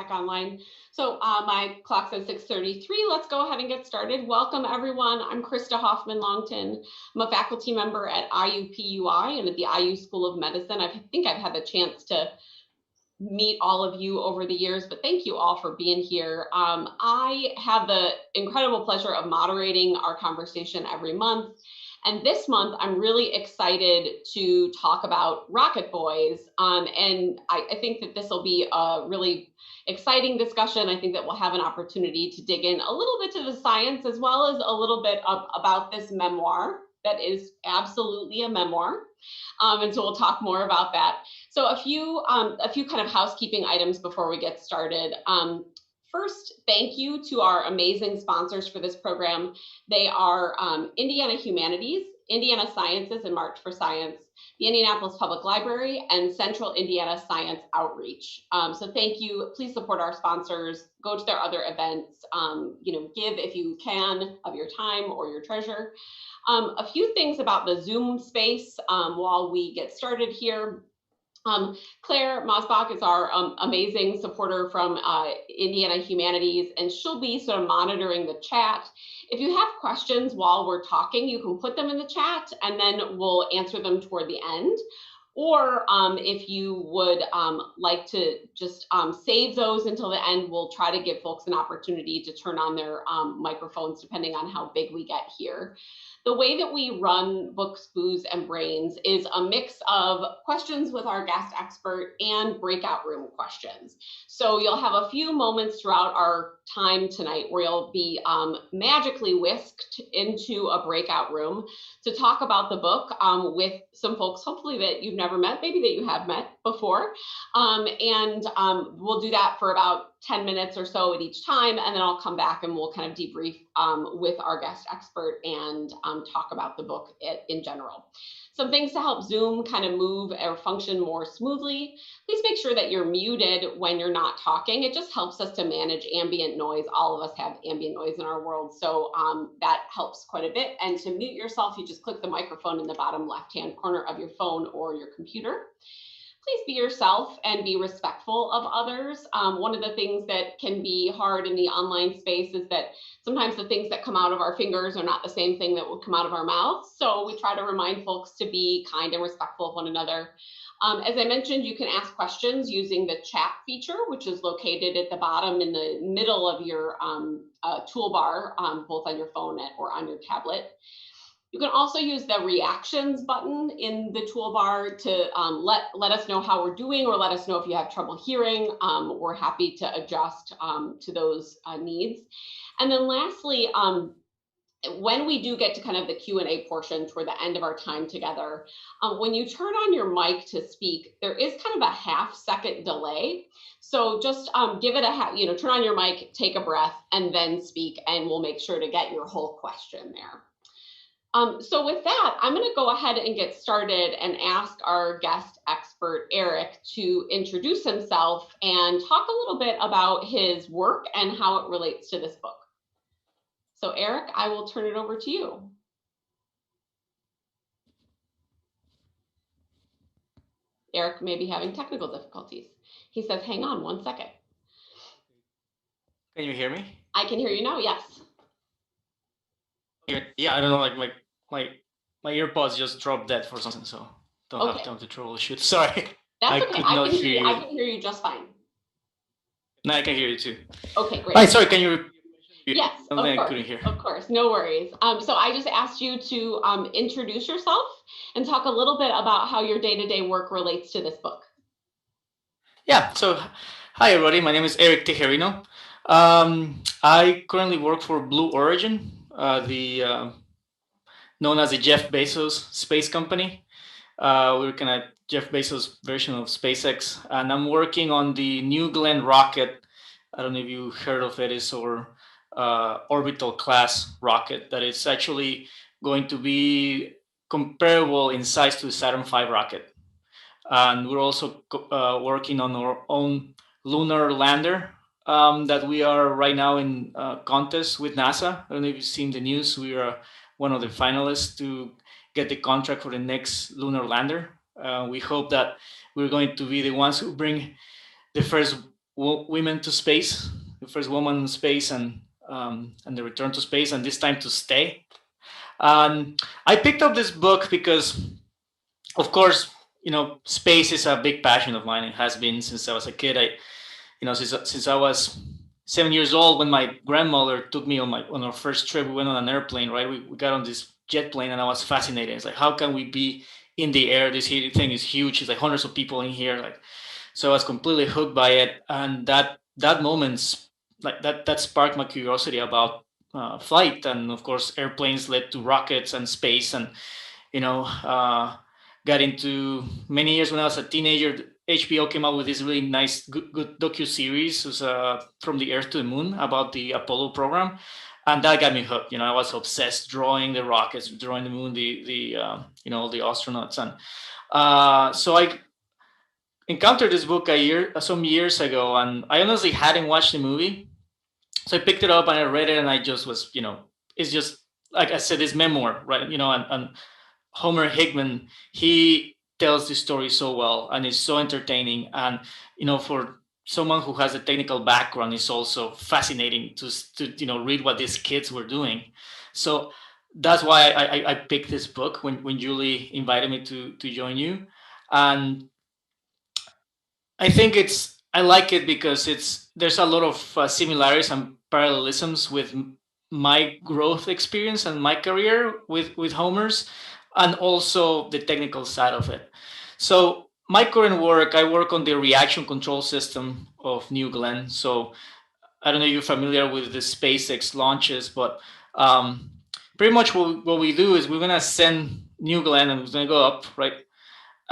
back online. So my clock says 6:33. Let's go ahead and get started. Welcome everyone. I'm Krista Hoffman Longton. I'm a faculty member at IUPUI and at the IU School of Medicine. I think I've had the chance to meet all of you over the years, but thank you all for being here. I have the incredible pleasure of moderating our conversation every month. And this month, I'm really excited to talk about Rocket Boys. And I think that this will be a really exciting discussion. I think that we'll have an opportunity to dig in a little bit to the science as well as a little bit about this memoir that is absolutely a memoir. And so we'll talk more about that. So a few kind of housekeeping items before we get started. First, thank you to our amazing sponsors for this program. They are Indiana Humanities, Indiana Sciences and March for Science, the Indianapolis Public Library, and Central Indiana Science Outreach. So thank you. Please support our sponsors. Go to their other events. Give if you can of your time or your treasure. A few things about the Zoom space while we get started here. Claire Mosbach is our amazing supporter from Indiana Humanities, and she'll be sort of monitoring the chat. If you have questions while we're talking, you can put them in the chat and then we'll answer them toward the end. Or if you would like to just save those until the end, we'll try to give folks an opportunity to turn on their microphones depending on how big we get here. The way that we run Books, Booze, and Brains is a mix of questions with our guest expert and breakout room questions. So you'll have a few moments throughout our time tonight where you'll be magically whisked into a breakout room to talk about the book with some folks, hopefully that you've never met, maybe that you have met before. We'll do that for about 10 minutes or so at each time, and then I'll come back and we'll kind of debrief with our guest expert and talk about the book in general. Some things to help Zoom kind of move or function more smoothly. Please make sure that you're muted when you're not talking. It just helps us to manage ambient noise. All of us have ambient noise in our world, so that helps quite a bit. And to mute yourself, you just click the microphone in the bottom left-hand corner of your phone or your computer. Please be yourself and be respectful of others. One of the things that can be hard in the online space is that sometimes the things that come out of our fingers are not the same thing that will come out of our mouths. So we try to remind folks to be kind and respectful of one another. As I mentioned, you can ask questions using the chat feature, which is located at the bottom in the middle of your toolbar, both on your phone or on your tablet. You can also use the reactions button in the toolbar to let us know how we're doing or let us know if you have trouble hearing. We're happy to adjust to those needs. And then lastly, when we do get to kind of the Q&A portion toward the end of our time together, when you turn on your mic to speak, there is kind of a half-second delay. So just give it turn on your mic, take a breath, and then speak, and we'll make sure to get your whole question there. So with that, I'm going to go ahead and get started and ask our guest expert, Eric, to introduce himself and talk a little bit about his work and how it relates to this book. So Eric, I will turn it over to you. Eric may be having technical difficulties. He says, hang on one second. Can you hear me? I can hear you now, yes. Yeah, I don't know, like my earpods just dropped dead for something, so don't have time to troubleshoot. Sorry. That's okay. I can hear you just fine. No, I can hear you too. Okay, great. Hi, sorry, can you? Yes, of course. I couldn't hear. Of course, no worries. So I just asked you to introduce yourself and talk a little bit about how your day-to-day work relates to this book. Yeah, so hi everybody, my name is Eric Tejerino. I currently work for Blue Origin, known as the Jeff Bezos space company. We're kind of Jeff Bezos' version of SpaceX, and I'm working on the New Glenn rocket. I don't know if you heard of it, is our orbital class rocket that is actually going to be comparable in size to the Saturn V rocket. And we're also working on our own lunar lander that we are right now in contest with NASA. I don't know if you've seen the news. We are one of the finalists to get the contract for the next lunar lander. We hope that we're going to be the ones who bring the first women to space, the first woman in space, and the return to space, and this time to stay. I picked up this book because, of course, space is a big passion of mine. It has been since I was a kid. Since I was 7 years old, when my grandmother took me on our first trip, we went on an airplane, right? We got on this jet plane, and I was fascinated. It's like, how can we be in the air? This thing is huge. It's like hundreds of people in here. So I was completely hooked by it, and that moment, like that sparked my curiosity about flight, and of course, airplanes led to rockets and space, and got into many years when I was a teenager. HBO came out with this really nice, good docu-series. It was From the Earth to the Moon, about the Apollo program, and that got me hooked. I was obsessed drawing the rockets, drawing the moon, the the astronauts, and so I encountered this book some years ago, and I honestly hadn't watched the movie, so I picked it up and I read it, and I just was, it's just like I said, this memoir, right? And Homer Hickman, he tells the story so well, and it's so entertaining, and for someone who has a technical background, it's also fascinating to read what these kids were doing. So that's why I picked this book when Julie invited me to join you, and I think I like it because there's a lot of similarities and parallelisms with my growth experience and my career with Homer's, and also the technical side of it. So my current work, I work on the reaction control system of New Glenn. So I don't know if you're familiar with the SpaceX launches, but pretty much what we do is we're gonna send New Glenn, and it's gonna go up, right?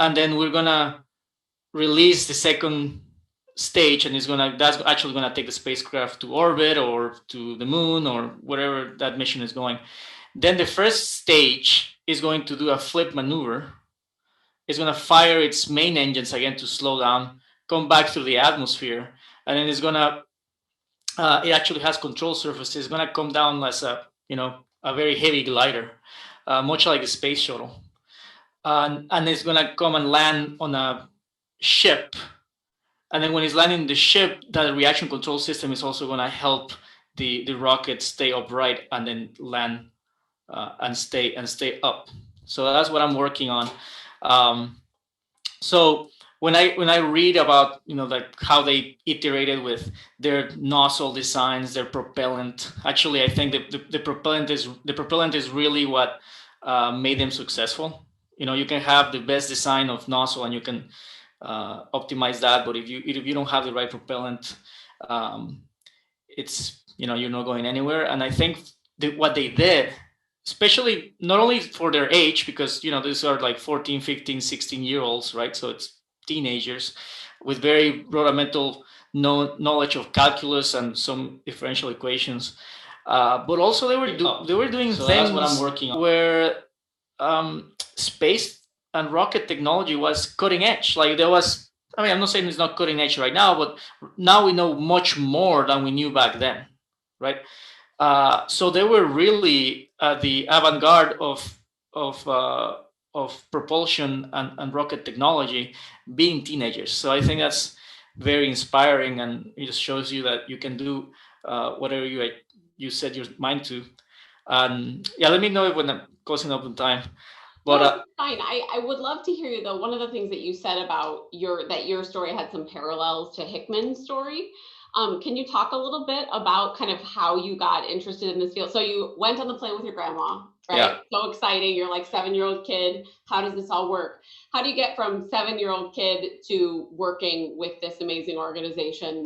And then we're gonna release the second stage, and that's actually gonna take the spacecraft to orbit or to the moon or wherever that mission is going. Then the first stage is going to do a flip maneuver. It's going to fire its main engines again to slow down, come back through the atmosphere, and then it's going to, it actually has control surfaces. It's going to come down as a very heavy glider, much like a space shuttle. And it's going to come and land on a ship. And then when it's landing the ship, that reaction control system is also going to help the rocket stay upright and then land and stay up. So that's what I'm working on. So when I read about like how they iterated with their nozzle designs, their propellant, actually I think the propellant is really what made them successful. You can have the best design of nozzle and you can optimize that, but if you don't have the right propellant, it's you're not going anywhere. And I think what they did, especially not only for their age, because these are like 14, 15, 16-year-olds, right? So it's teenagers with very rudimental knowledge of calculus and some differential equations, but also they were doing things. That's what I'm working on, where space and rocket technology was cutting edge. Like I'm not saying it's not cutting edge right now, but now we know much more than we knew back then, right? So they were really the avant-garde of propulsion and rocket technology, being teenagers. So I think that's very inspiring, and it just shows you that you can do whatever you set your mind to. Yeah, let me know when I'm closing up on time. But no, fine. I would love to hear you though. One of the things that you said about your story had some parallels to Hickman's story. Can you talk a little bit about kind of how you got interested in this field? So you went on the plane with your grandma, right? Yeah. So exciting. You're like 7-year-old kid. How does this all work? How do you get from 7-year-old kid to working with this amazing organization,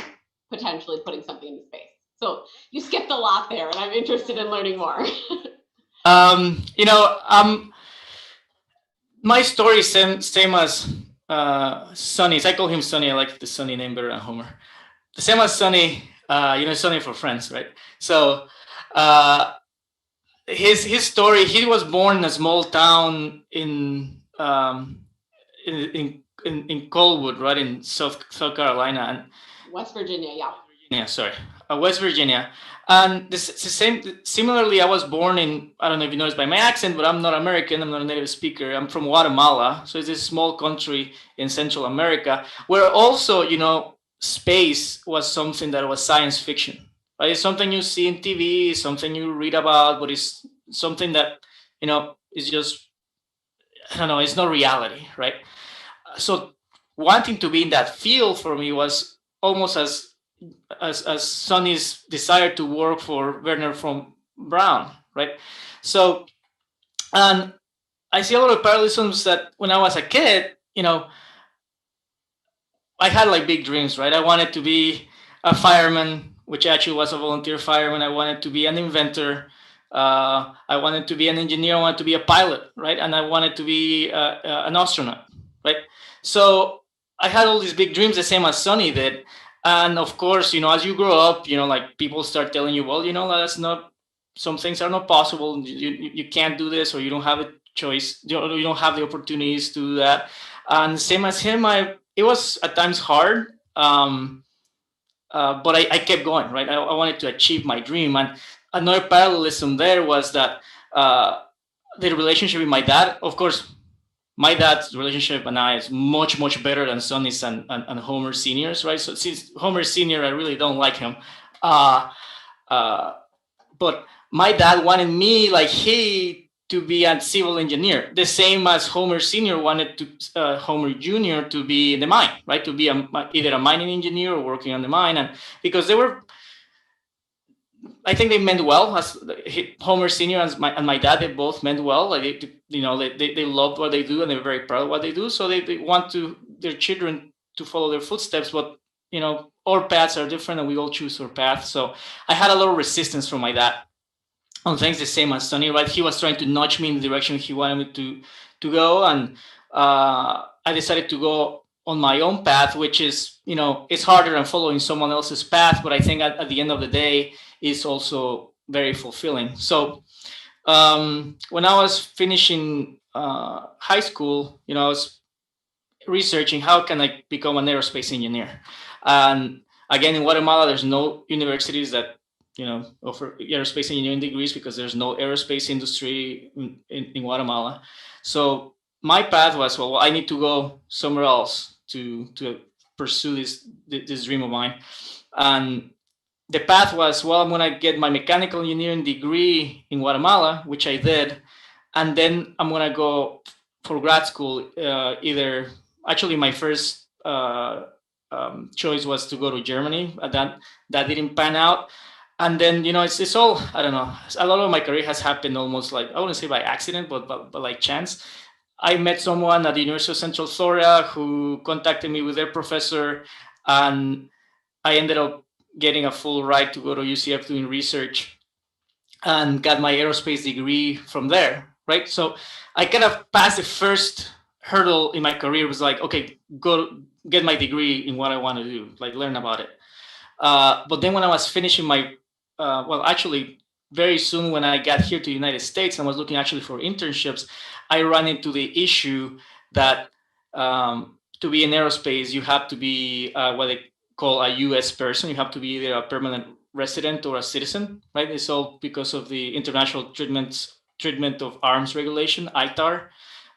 potentially putting something into space? So you skipped a lot there, and I'm interested in learning more. My story is same as Sonny's. I call him Sonny. I like the Sonny name better than Homer. The same as Sonny, Sonny for Friends, right? So his story, he was born in a small town in Colwood, right, in South Carolina, and West Virginia, yeah. Yeah, sorry, West Virginia. And similarly, I was born in, I don't know if you noticed by my accent, but I'm not American. I'm not a native speaker. I'm from Guatemala. So it's this small country in Central America where also, space was something that was science fiction, right? It's something you see in TV, something you read about, but it's something that, is just, I don't know, it's not reality, right? So wanting to be in that field for me was almost as Sonny's desire to work for Werner von Braun, right? So, and I see a lot of parallelisms that when I was a kid, I had like big dreams, right? I wanted to be a fireman, which actually was a volunteer fireman. I wanted to be an inventor. I wanted to be an engineer. I wanted to be a pilot, right? And I wanted to be an astronaut, right? So I had all these big dreams, the same as Sonny did. And of course, as you grow up, like people start telling you, well, that's not, some things are not possible. You can't do this, or you don't have a choice. You don't have the opportunities to do that. And same as him, it was at times hard, but I kept going, right? I wanted to achieve my dream. And another parallelism there was that the relationship with my dad, of course, my dad's relationship and I is much, much better than Sonny's and Homer Sr.'s, right? So since Homer Sr., I really don't like him. But my dad wanted me, like to be a civil engineer, the same as Homer Sr. wanted Homer Jr. to be in the mine, right? To be either a mining engineer or working on the mine. And because I think they meant well. As Homer Sr. and my dad, they both meant well. Like they loved what they do and they're very proud of what they do. So they want their children to follow their footsteps. But our paths are different and we all choose our path. So I had a lot of resistance from my dad on things the same as Sonny, right? He was trying to nudge me in the direction he wanted me to go, and I decided to go on my own path, which is, it's harder than following someone else's path, but I think at the end of the day, is also very fulfilling. So when I was finishing high school, I was researching how can I become an aerospace engineer. And again, in Guatemala, there's no universities that offer aerospace engineering degrees because there's no aerospace industry in Guatemala. So my path was, well, I need to go somewhere else to pursue this dream of mine. And the path was, well, I'm going to get my mechanical engineering degree in Guatemala, which I did. And then I'm going to go for grad school. Actually, my first choice was to go to Germany. That didn't pan out. And then, it's all, I don't know, a lot of my career has happened almost like, I wouldn't say by accident, but like chance. I met someone at the University of Central Florida who contacted me with their professor, and I ended up getting a full ride to go to UCF doing research and got my aerospace degree from there, right? So I kind of passed the first hurdle in my career. It was like, okay, go get my degree in what I want to do, like learn about it. But then when I was finishing my, actually very soon when I got here to the United States and was looking actually for internships, I ran into the issue that to be in aerospace, you have to be what they call a U.S. person. You have to be either a permanent resident or a citizen, right? It's all because of the International Treatment of Arms Regulation, ITAR,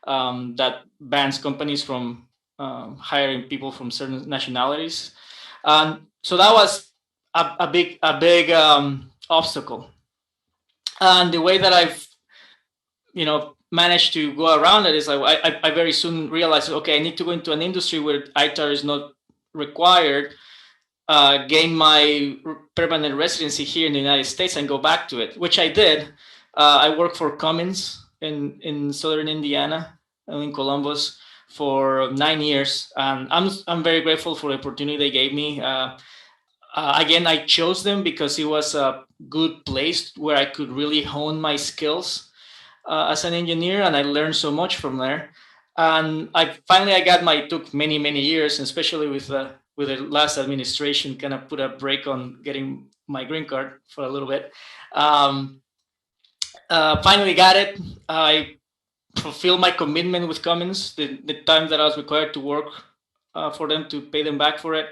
that bans companies from hiring people from certain nationalities. So that was a big obstacle. And the way that I've, managed to go around it is I very soon realized, okay, I need to go into an industry where ITAR is not required, gain my permanent residency here in the United States and go back to it, which I did. I worked for Cummins in southern Indiana, in Columbus, for 9 years. And I'm very grateful for the opportunity they gave me. Again, I chose them because it was a good place where I could really hone my skills as an engineer, and I learned so much from there. And it took many, many years, especially with the last administration, kind of put a break on getting my green card for a little bit. Finally got it. I fulfilled my commitment with Cummins, the time that I was required to work for them to pay them back for it.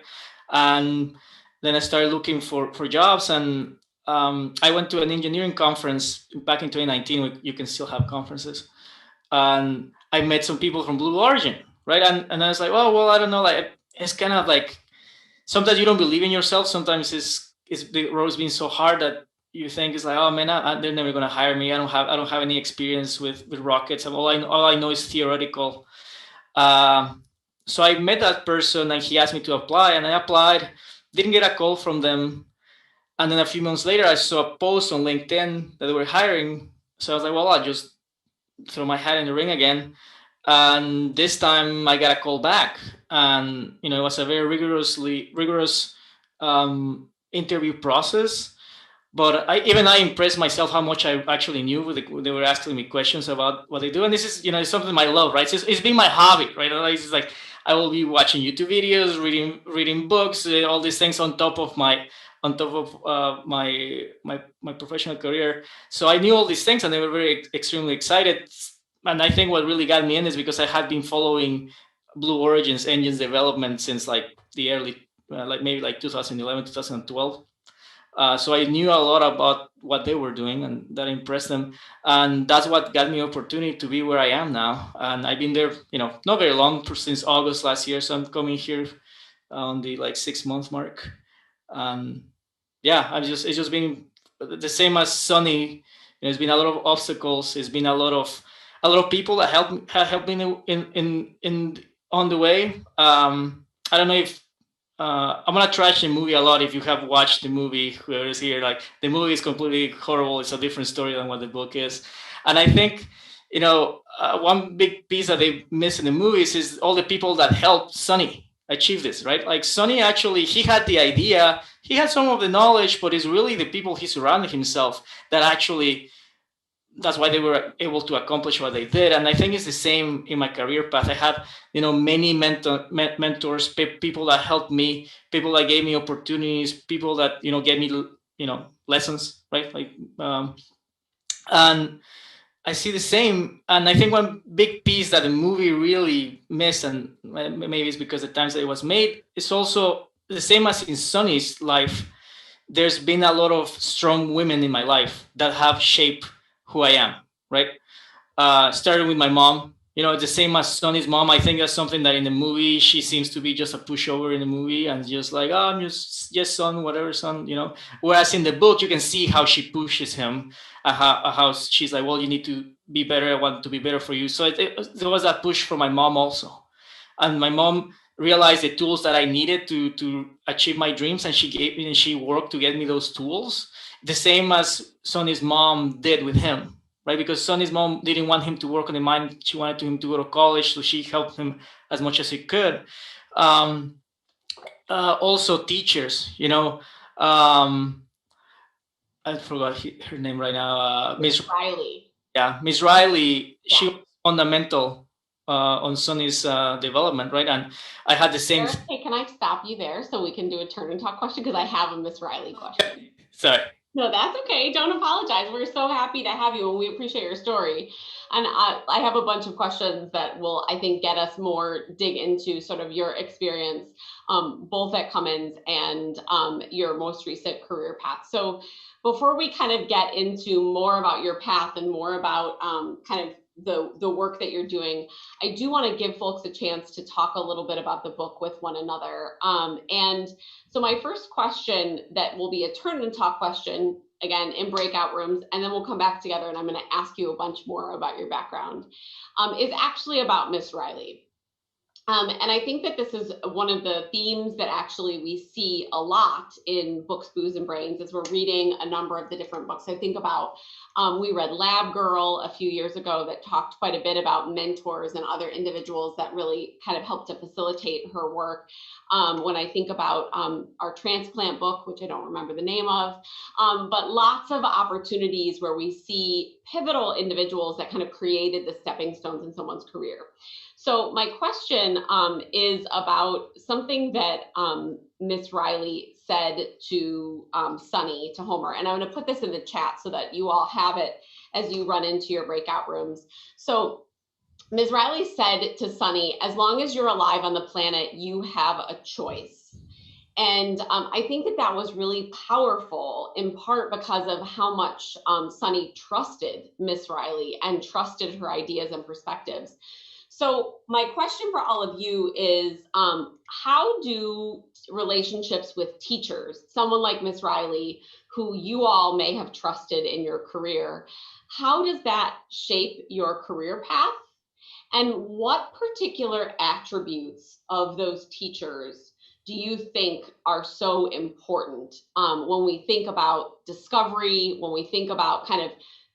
And then I started looking for jobs, and I went to an engineering conference back in 2019. You can still have conferences. And I met some people from Blue Origin, right? And I was like, well, I don't know, like it's kind of like sometimes you don't believe in yourself. Sometimes it's the road's been so hard that you think it's like, oh man, they're never gonna hire me. I don't have any experience with rockets. All I know is theoretical. So I met that person and he asked me to apply, and I applied. Didn't get a call from them, and then a few months later, I saw a post on LinkedIn that they were hiring. So I was like, well, I'll just throw my hat in the ring again. And this time I got a call back, and it was a very rigorous interview process. But I impressed myself how much I actually knew. They were asking me questions about what they do, and this is it's something I love, right? It's been my hobby, right? It's like I will be watching YouTube videos, reading books, all these things on top of my my professional career. So I knew all these things, and they were extremely excited. And I think what really got me in is because I had been following Blue Origin's engines development since like the early, like maybe like 2011, 2012. So I knew a lot about what they were doing, and that impressed them. And that's what got me opportunity to be where I am now. And I've been there, not very long, since August last year. So I'm coming here on the like 6 month mark. Yeah, it's just been the same as Sunny. It's been a lot of obstacles. It's been a lot of people that helped me in on the way. I don't know if I'm gonna trash the movie a lot. If you have watched the movie, whoever is here, like the movie is completely horrible. It's a different story than what the book is, and I think one big piece that they miss in the movies is all the people that helped Sonny achieve this, right? Like Sonny actually, he had the idea, he had some of the knowledge, but it's really the people he surrounded himself that actually, that's why they were able to accomplish what they did. And I think it's the same in my career path. I had, many mentors, people that helped me, people that gave me opportunities, people that, gave me, lessons, right? Like, and I see the same. And I think one big piece that the movie really missed, and maybe it's because the times that it was made, is also the same as in Sonny's life. There's been a lot of strong women in my life that have shaped who I am, right? Started with my mom, the same as Sonny's mom. I think that's something that in the movie, she seems to be just a pushover in the movie and just like, oh, I'm just son, whatever, son, Whereas in the book, you can see how she pushes him, how she's like, well, you need to be better. I want to be better for you. So there was that push from my mom also. And my mom realized the tools that I needed to achieve my dreams, and she worked to get me those tools, the same as Sonny's mom did with him, right? Because Sonny's mom didn't want him to work on the mine. She wanted him to go to college, so she helped him as much as she could. Also teachers, I forgot her name right now. Miss Riley. Yeah, Miss Riley. Yeah. She was fundamental on Sonny's development, right? And I had the same. Hey, can I stop you there so we can do a turn and talk question? Because I have a Miss Riley question. Sorry. No, that's okay. Don't apologize. We're so happy to have you, and we appreciate your story. And I have a bunch of questions that will, I think, get us more dig into sort of your experience, both at Cummins and your most recent career path. So before we kind of get into more about your path and more about kind of the work that you're doing, I do want to give folks a chance to talk a little bit about the book with one another. And so my first question that will be a turn and talk question, again, in breakout rooms, and then we'll come back together and I'm going to ask you a bunch more about your background, is actually about Miss Riley. And I think that this is one of the themes that actually we see a lot in Books, Booze, and Brains as we're reading a number of the different books. I think about, we read Lab Girl a few years ago that talked quite a bit about mentors and other individuals that really kind of helped to facilitate her work. When I think about our transplant book, which I don't remember the name of, but lots of opportunities where we see pivotal individuals that kind of created the stepping stones in someone's career. So my question is about something that Miss Riley said to Sonny, to Homer, and I'm going to put this in the chat so that you all have it as you run into your breakout rooms. So Ms. Riley said to Sonny, as long as you're alive on the planet, you have a choice. And I think that that was really powerful, in part because of how much Sonny trusted Miss Riley and trusted her ideas and perspectives. So my question for all of you is, how do relationships with teachers, someone like Ms. Riley, who you all may have trusted in your career, how does that shape your career path? And what particular attributes of those teachers do you think are so important when we think about discovery, when we think about kind of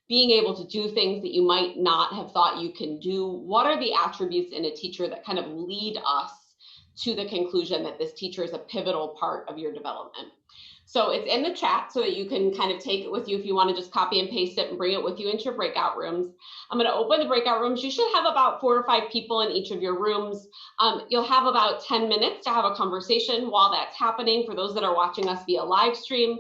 being able to do things that you might not have thought you can do? What are the attributes in a teacher that kind of lead us to the conclusion that this teacher is a pivotal part of your development? So it's in the chat so that you can kind of take it with you if you want to just copy and paste it and bring it with you into your breakout rooms. I'm going to open the breakout rooms. You should have about 4 or 5 people in each of your rooms. You'll have about 10 minutes to have a conversation while that's happening. For those that are watching us via live stream,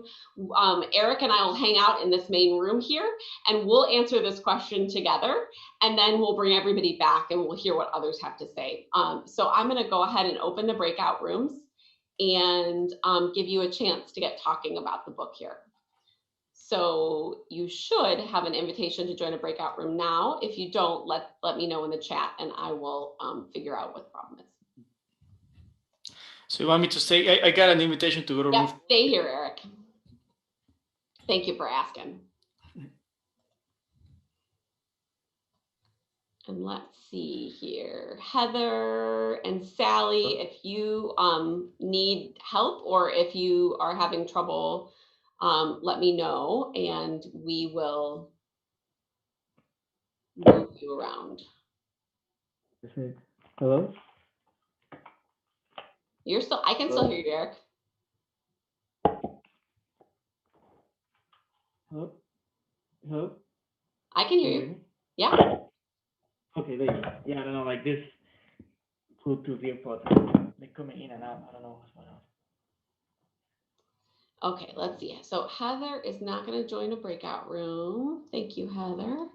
Eric and I will hang out in this main room here, and we'll answer this question together, and then we'll bring everybody back and we'll hear what others have to say. So I'm going to go ahead and open the breakout rooms and give you a chance to get talking about the book here. So you should have an invitation to join a breakout room now. If you don't, let me know in the chat and I will figure out what the problem is. So you want me to stay? I got an invitation to go to room. Stay here, Eric. Thank you for asking. And let's see here, Heather and Sally, if you need help or if you are having trouble, let me know and we will move you around. Hello? I can still hear you, Eric. Hello? Hello? I can hear you. Yeah. Okay, there you go. Yeah, I don't know, like this Bluetooth earpods, they're coming in and out. I don't know what's going on. Okay, let's see. So Heather is not going to join a breakout room. Thank you, Heather.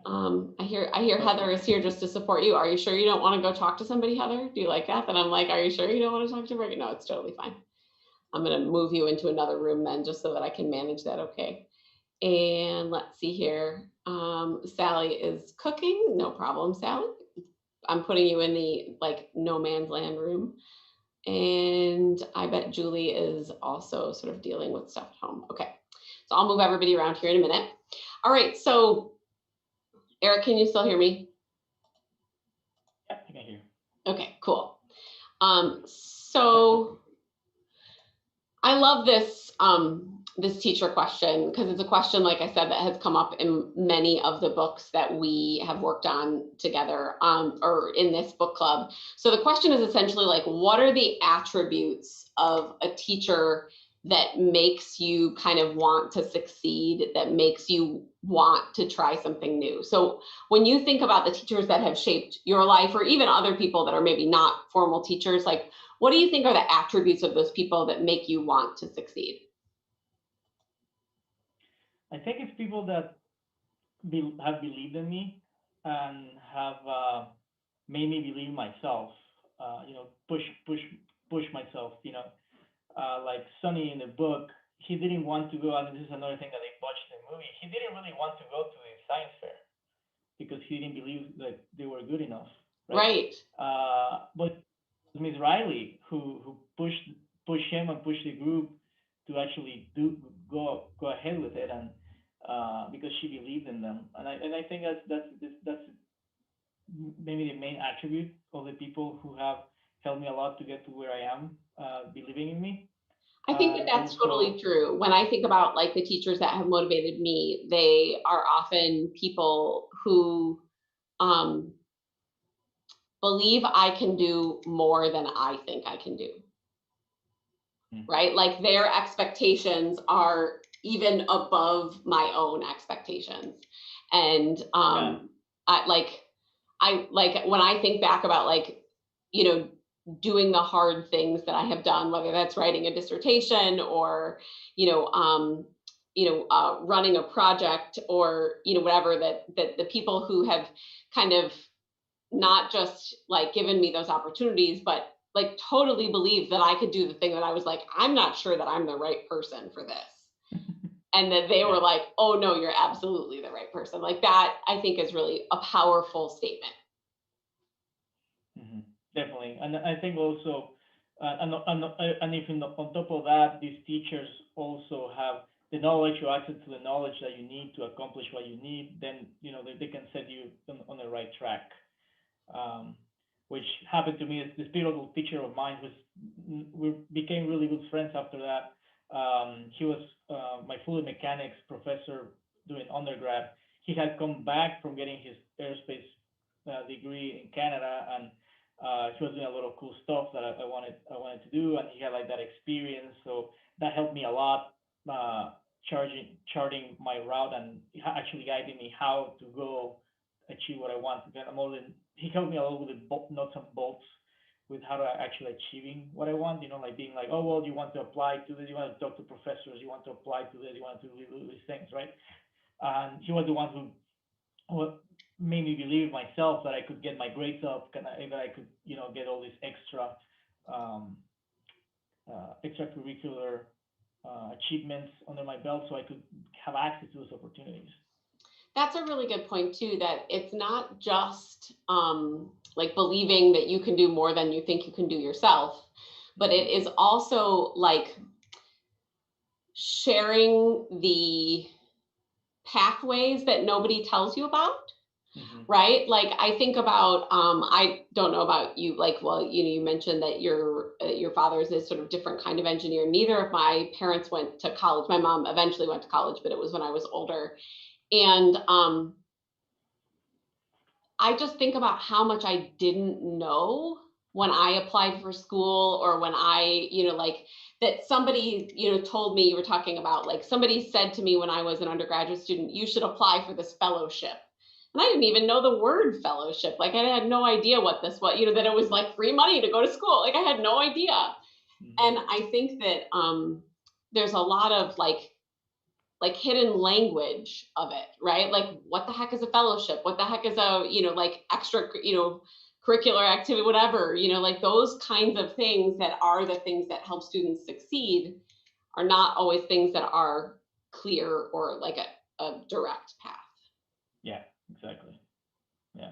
I hear Heather is here just to support you. Are you sure you don't want to go talk to somebody, Heather? Do you like that? Then I'm like, are you sure you don't want to talk to her? No, it's totally fine. I'm going to move you into another room then just so that I can manage that. Okay. And let's see here. Sally is cooking. No problem, Sally. I'm putting you in the no man's land room. And I bet Julie is also sort of dealing with stuff at home. Okay. So I'll move everybody around here in a minute. All right. So Eric, can you still hear me? Yeah, I can hear. Okay, cool. So I love this this teacher question because it's a question, like I said, that has come up in many of the books that we have worked on together or in this book club. So the question is essentially like, what are the attributes of a teacher that makes you kind of want to succeed, that makes you want to try something new? So when you think about the teachers that have shaped your life, or even other people that are maybe not formal teachers, like, what do you think are the attributes of those people that make you want to succeed? I think it's people that have believed in me and have made me believe in myself. Push myself. Like Sonny in the book, he didn't want to go, and this is another thing that they botched in the movie. He didn't really want to go to the science fair because he didn't believe that they were good enough. Right. But Ms. Riley, who pushed him and pushed the group to actually go ahead with it, and because she believed in them, and I think that's maybe the main attribute of the people who have helped me a lot to get to where I am, believing in me. I think that that's totally true. When I think about like the teachers that have motivated me, they are often people who believe I can do more than I think I can do. Right? Like their expectations are even above my own expectations. And when I think back about doing the hard things that I have done, whether that's writing a dissertation or, running a project or, whatever, that the people who have kind of not just given me those opportunities, but totally believe that I could do the thing that I was like, I'm not sure that I'm the right person for this. And that they were like, oh no, you're absolutely the right person. Like that, I think is really a powerful statement. definitely. And I think also, and if on top of that, these teachers also have the knowledge or access to the knowledge that you need to accomplish what you need, then they can set you on the right track. Um, which happened to me. This beautiful teacher of mine we became really good friends after that. He was my fluid mechanics professor doing undergrad. He had come back from getting his aerospace degree in Canada, and he was doing a lot of cool stuff that I wanted to do, and he had like that experience. So that helped me a lot, charting my route and actually guiding me how to go achieve what I want. He helped me a lot with the nuts and bolts with how to actually achieving what I want. Like being like, oh well, you want to apply to this, you want to talk to professors, you want to apply to this, you want to do these things, right? And he was the one who made me believe myself that I could get my grades up, that I could, get all these um, extracurricular achievements under my belt, so I could have access to those opportunities. That's a really good point too, that it's not just like believing that you can do more than you think you can do yourself, but it is also like sharing the pathways that nobody tells you about. Right? Like I think about, I don't know about you, like, well, you mentioned that your father is a sort of different kind of engineer. Neither of my parents went to college. My mom eventually went to college, but it was when I was older. And I just think about how much I didn't know when I applied for school, or when I, like that somebody, told me, you were talking about, like somebody said to me when I was an undergraduate student, you should apply for this fellowship. And I didn't even know the word fellowship. Like I had no idea what this was, that it was like free money to go to school. Like I had no idea. And I think that there's a lot of like hidden language of it, right? Like what the heck is a fellowship? What the heck is a, like extra, curricular activity, whatever, like those kinds of things that are the things that help students succeed are not always things that are clear or like a direct path. Yeah, exactly. Yeah.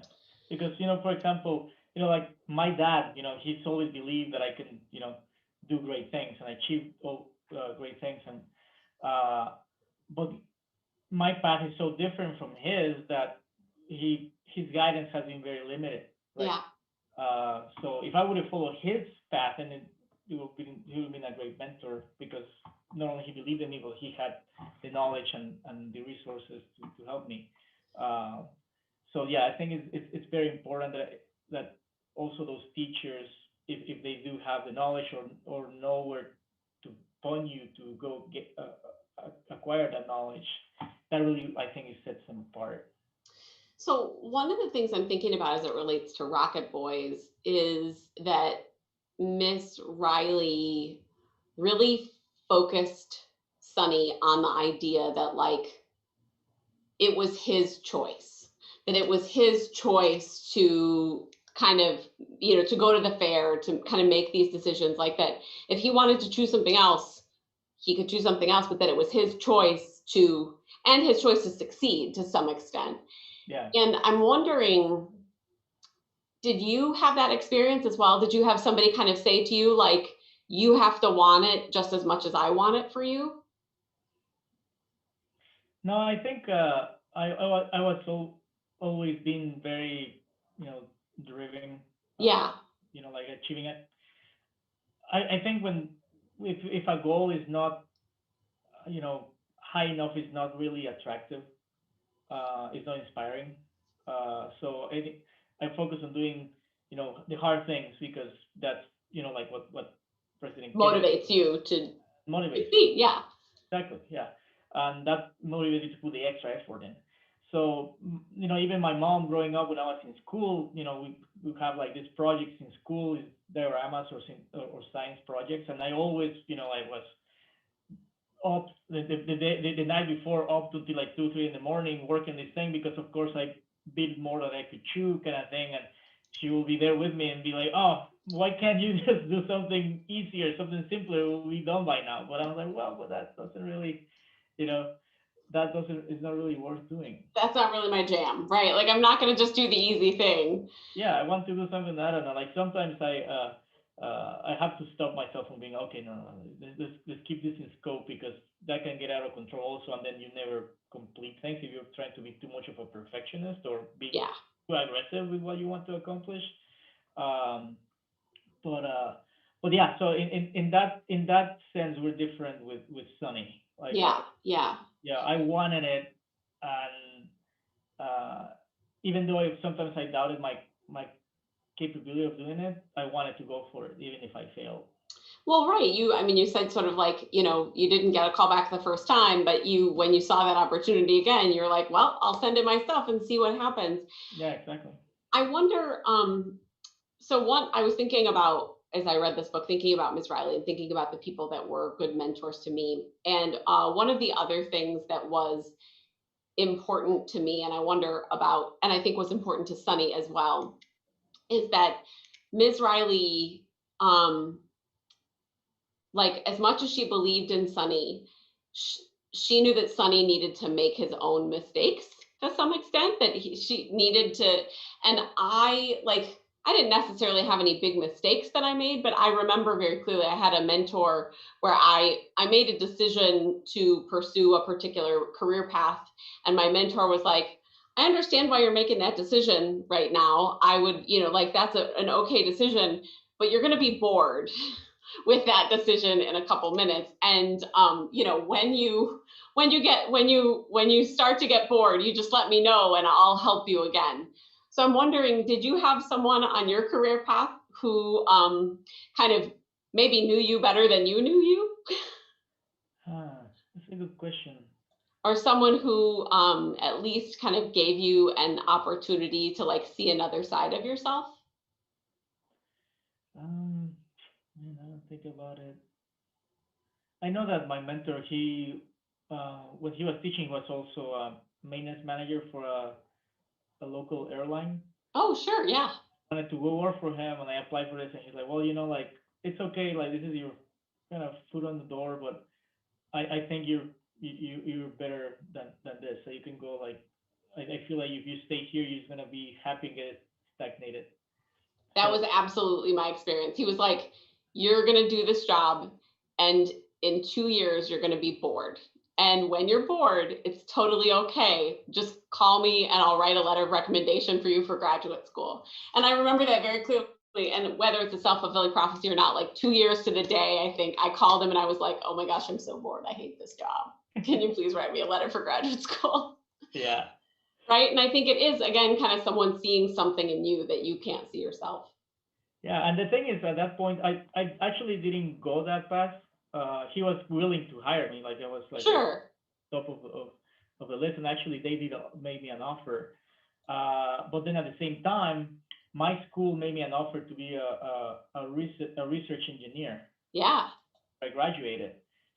Because, for example, like my dad, he's always believed that I can, do great things and achieve great things. And, but my path is so different from his that his guidance has been very limited. Right? Yeah. So if I would have followed his path, and he would have been a great mentor, because not only he believed in me, but he had the knowledge and the resources to help me. So yeah, I think it's very important that also those teachers, if they do have the knowledge or know where to point you to go get acquire that knowledge, that really, I think, it sets them apart. So one of the things I'm thinking about as it relates to Rocket Boys is that Miss Riley really focused Sonny on the idea that like it was his choice, that it was his choice to kind of, to go to the fair, to kind of make these decisions, like that if he wanted to choose something else, he could choose something else, but that it was his choice and his choice to succeed to some extent. Yeah. And I'm wondering, did you have that experience as well? Did you have somebody kind of say to you, like, you have to want it just as much as I want it for you? No, I think I was always been very, driven. Yeah. Like achieving it. I think if a goal is not, high enough, is not really attractive. It's not inspiring. So I focus on doing, the hard things, because that's, like what President motivates you to motivates. succeed. Yeah. Exactly. Yeah. And that motivates you to put the extra effort in. So, even my mom growing up when I was in school, we have like these projects in school, dioramas or science projects. And I always, I was up the night before, up to like 2, 3 in the morning working this thing, because of course I bit more than I could chew, kind of thing. And she will be there with me and be like, oh, why can't you just do something easier, something simpler, we'll be done by now? But I was like, well, but that doesn't really, that doesn't is not really worth doing. That's not really my jam, right? Like I'm not going to just do the easy thing. Yeah, I want to do something that I don't know. Like sometimes I have to stop myself from being okay. No, no, no, let's keep this in scope because that can get out of control also, and then you never complete things if you're trying to be too much of a perfectionist or being Yeah. too aggressive with what you want to accomplish. Um, but uh, but yeah. So in that sense, we're different with Sunny. Like Yeah. Yeah. yeah, I wanted it, and uh, even though sometimes I doubted my capability of doing it, I wanted to go for it, even if I failed. Well, right. I mean, you said sort of like, you didn't get a call back the first time, but when you saw that opportunity again, you're like, well, I'll send it myself and see what happens. Yeah, exactly. I wonder, so I was thinking about, as I read this book, thinking about Ms. Riley and thinking about the people that were good mentors to me. And one of the other things that was important to me, and I wonder about, and I think was important to Sunny as well, is that Ms. Riley, like as much as she believed in Sunny, she knew that Sunny needed to make his own mistakes to some extent, that she needed to, and I didn't necessarily have any big mistakes that I made, but I remember very clearly I had a mentor where I made a decision to pursue a particular career path, and my mentor was like, I understand why you're making that decision right now. I would, like that's an okay decision, but you're going to be bored with that decision in a couple minutes. And when you start to get bored, you just let me know and I'll help you again. So I'm wondering, did you have someone on your career path who kind of maybe knew you better than you knew you? That's a good question. Or someone who at least kind of gave you an opportunity to like see another side of yourself? Man, I don't think about it. I know that my mentor, when he was teaching, was also a maintenance manager for a local airline. Oh, sure. Yeah. I wanted to go work for him, and I applied for this, and he's like, well, like it's okay, like this is your kind of foot on the door, but I think you're better than this, so you can go like I feel like if you stay here, you're just gonna be happy and get stagnated. That was So absolutely my experience. He was like, you're going to do this job, and in 2 years, you're going to be bored. And when you're bored, it's totally okay. Just call me and I'll write a letter of recommendation for you for graduate school. And I remember that very clearly. And whether it's a self-fulfilling prophecy or not, like 2 years to the day, I think I called him and I was like, oh my gosh, I'm so bored. I hate this job. Can you please write me a letter for graduate school? yeah, Right. And I think it is, again, kind of someone seeing something in you that you can't see yourself. yeah, and the thing is, at that point, I actually didn't go that fast. He was willing to hire me, like I was like Sure. top of the list, and actually they did made me an offer. But then at the same time, my school made me an offer to be a research engineer. Yeah. I graduated,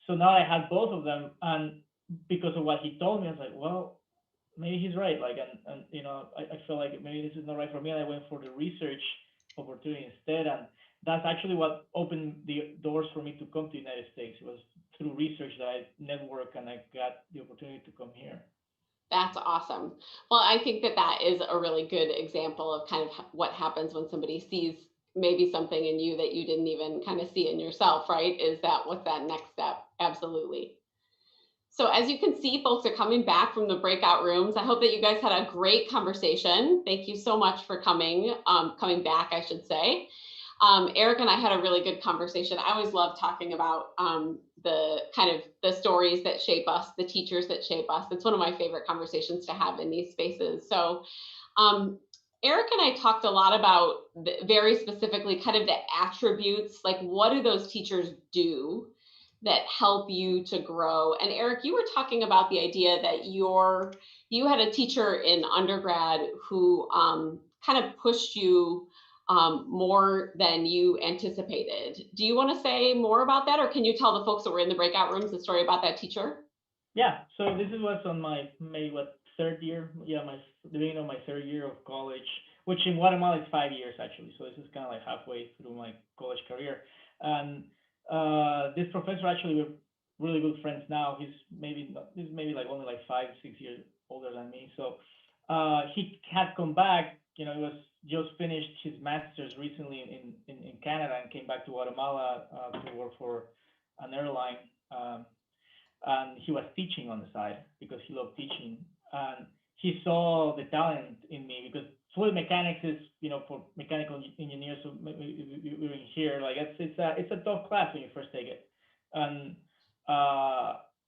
so now I had both of them, and because of what he told me, I was like, well, maybe he's right. Like, and I feel like maybe this is not right for me, and I went for the research opportunity instead, and that's actually what opened the doors for me to come to the United States. It was through research that I networked and I got the opportunity to come here. That's awesome. Well, I think that is a really good example of kind of what happens when somebody sees maybe something in you that you didn't even kind of see in yourself, right? What's that next step? Absolutely. So as you can see, folks are coming back from the breakout rooms. I hope that you guys had a great conversation. Thank you so much for coming back, I should say. Eric and I had a really good conversation. I always love talking about the kind of the stories that shape us, the teachers that shape us. It's one of my favorite conversations to have in these spaces. So Eric and I talked a lot about very specifically kind of the attributes, like what do those teachers do that help you to grow? And Eric, you were talking about the idea that you had a teacher in undergrad who kind of pushed you more than you anticipated. Do you want to say more about that, or can you tell the folks that were in the breakout rooms the story about that teacher? Yeah, so this was on my maybe third year, the beginning of my third year of college, which in Guatemala is 5 years actually. So this is kind of like halfway through my college career, and this professor actually really good friends now. He's maybe like only like 5, 6 years older than me. So he had come back. He was just finished his master's recently in Canada and came back to Guatemala to work for an airline. And he was teaching on the side because he loved teaching. And he saw the talent in me because fluid mechanics is, for mechanical engineers who we're in here, like it's a tough class when you first take it. And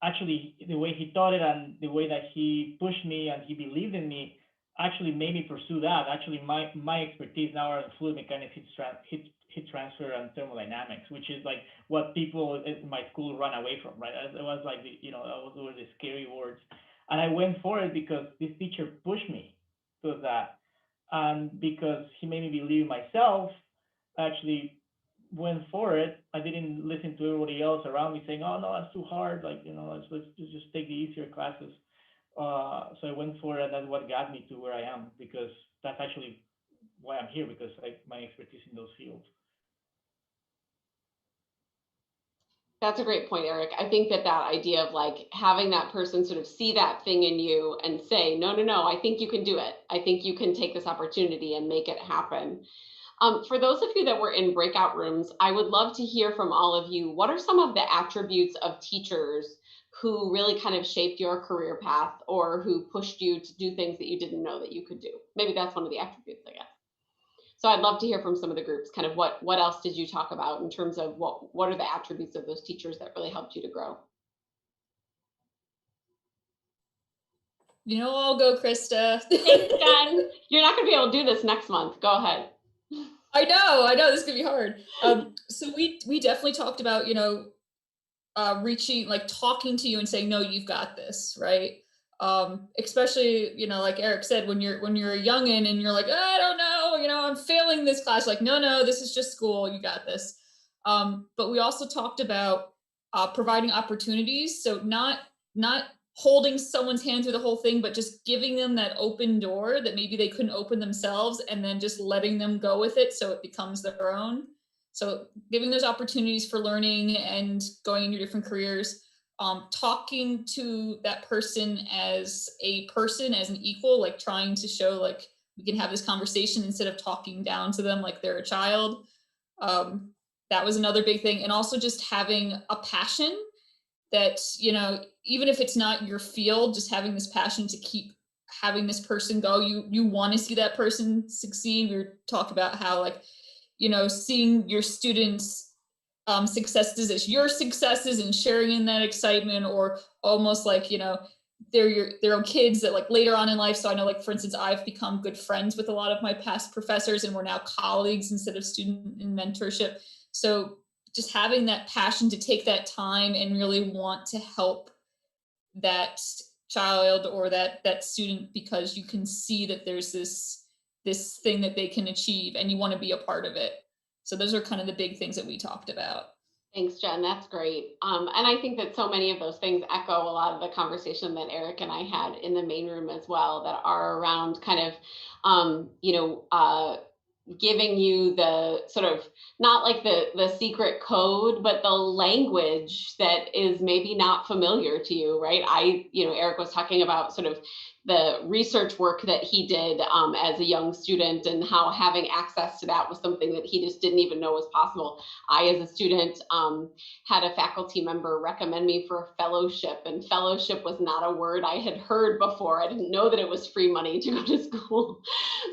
actually, the way he taught it and the way that he pushed me and he believed in me actually made me pursue that. Actually, my expertise now are in fluid mechanics, heat transfer, and thermodynamics, which is like what people in my school run away from, right? It was like those were the scary words, and I went for it because this teacher pushed me to that, and because he made me believe in myself. Actually went for it. I didn't listen to everybody else around me saying, "Oh no, that's too hard." Like let's just take the easier classes. So I went for it. That's what got me to where I am because that's actually why I'm here because my expertise in those fields. That's a great point, Eric. I think that idea of like having that person sort of see that thing in you and say, no, I think you can do it. I think you can take this opportunity and make it happen. For those of you that were in breakout rooms, I would love to hear from all of you. What are some of the attributes of teachers who really kind of shaped your career path or who pushed you to do things that you didn't know that you could do? Maybe that's one of the attributes, I guess. So I'd love to hear from some of the groups, kind of what else did you talk about in terms of what are the attributes of those teachers that really helped you to grow? I'll go, Krista. Thanks, Jen. You're not going to be able to do this next month. Go ahead. I know this is gonna be hard. So we definitely talked about, reaching, like talking to you and saying, no, you've got this, right? Especially, like Eric said, when you're a youngin' and you're like, I don't know, I'm failing this class. Like, no, this is just school. You got this. But we also talked about providing opportunities. So not holding someone's hand through the whole thing, but just giving them that open door that maybe they couldn't open themselves and then just letting them go with it so it becomes their own. So giving those opportunities for learning and going into different careers, talking to that person as an equal, like trying to show like we can have this conversation instead of talking down to them like they're a child. That was another big thing. And also just having a passion that, even if it's not your field, just having this passion to keep having this person go, you want to see that person succeed. We were talking about how like, seeing your students' successes as your successes and sharing in that excitement, or almost like, they're their own kids that like later on in life. So I know, like, for instance, I've become good friends with a lot of my past professors and we're now colleagues instead of student in mentorship. So just having that passion to take that time and really want to help that child or that student, because you can see that there's this thing that they can achieve and you want to be a part of it. So those are kind of the big things that we talked about. Thanks, Jen. That's great. And I think that so many of those things echo a lot of the conversation that Eric and I had in the main room as well, that are around kind of, giving you the sort of, not like the secret code, but the language that is maybe not familiar to you, right? Eric was talking about sort of the research work that he did as a young student and how having access to that was something that he just didn't even know was possible. I, as a student, had a faculty member recommend me for a fellowship, and fellowship was not a word I had heard before. I didn't know that it was free money to go to school.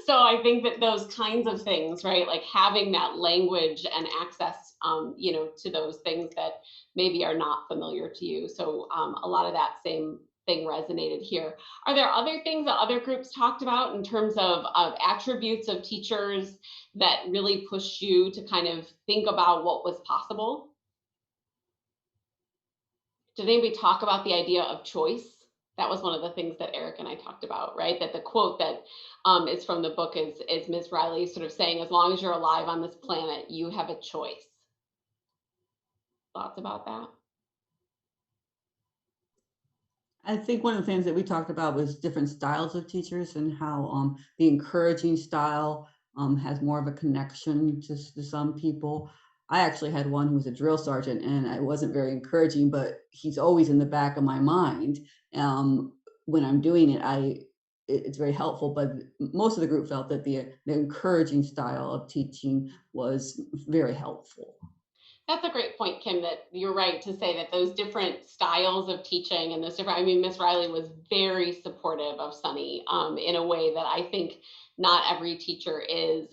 So I think that those kinds of things, right, like having that language and access, to those things that maybe are not familiar to you. So a lot of that same thing resonated here. Are there other things that other groups talked about in terms of attributes of teachers that really pushed you to kind of think about what was possible? Did anybody talk about the idea of choice? That was one of the things that Eric and I talked about, right? That the quote that is from the book is Ms. Riley sort of saying, as long as you're alive on this planet, you have a choice. Thoughts about that? I think one of the things that we talked about was different styles of teachers and how the encouraging style has more of a connection to some people. I actually had one who was a drill sergeant, and it wasn't very encouraging, but he's always in the back of my mind. When I'm doing it, it's very helpful, but most of the group felt that the encouraging style of teaching was very helpful. That's a great point, Kim, that you're right to say that those different styles of teaching and those different, I mean, Miss Riley was very supportive of Sunny in a way that I think not every teacher is.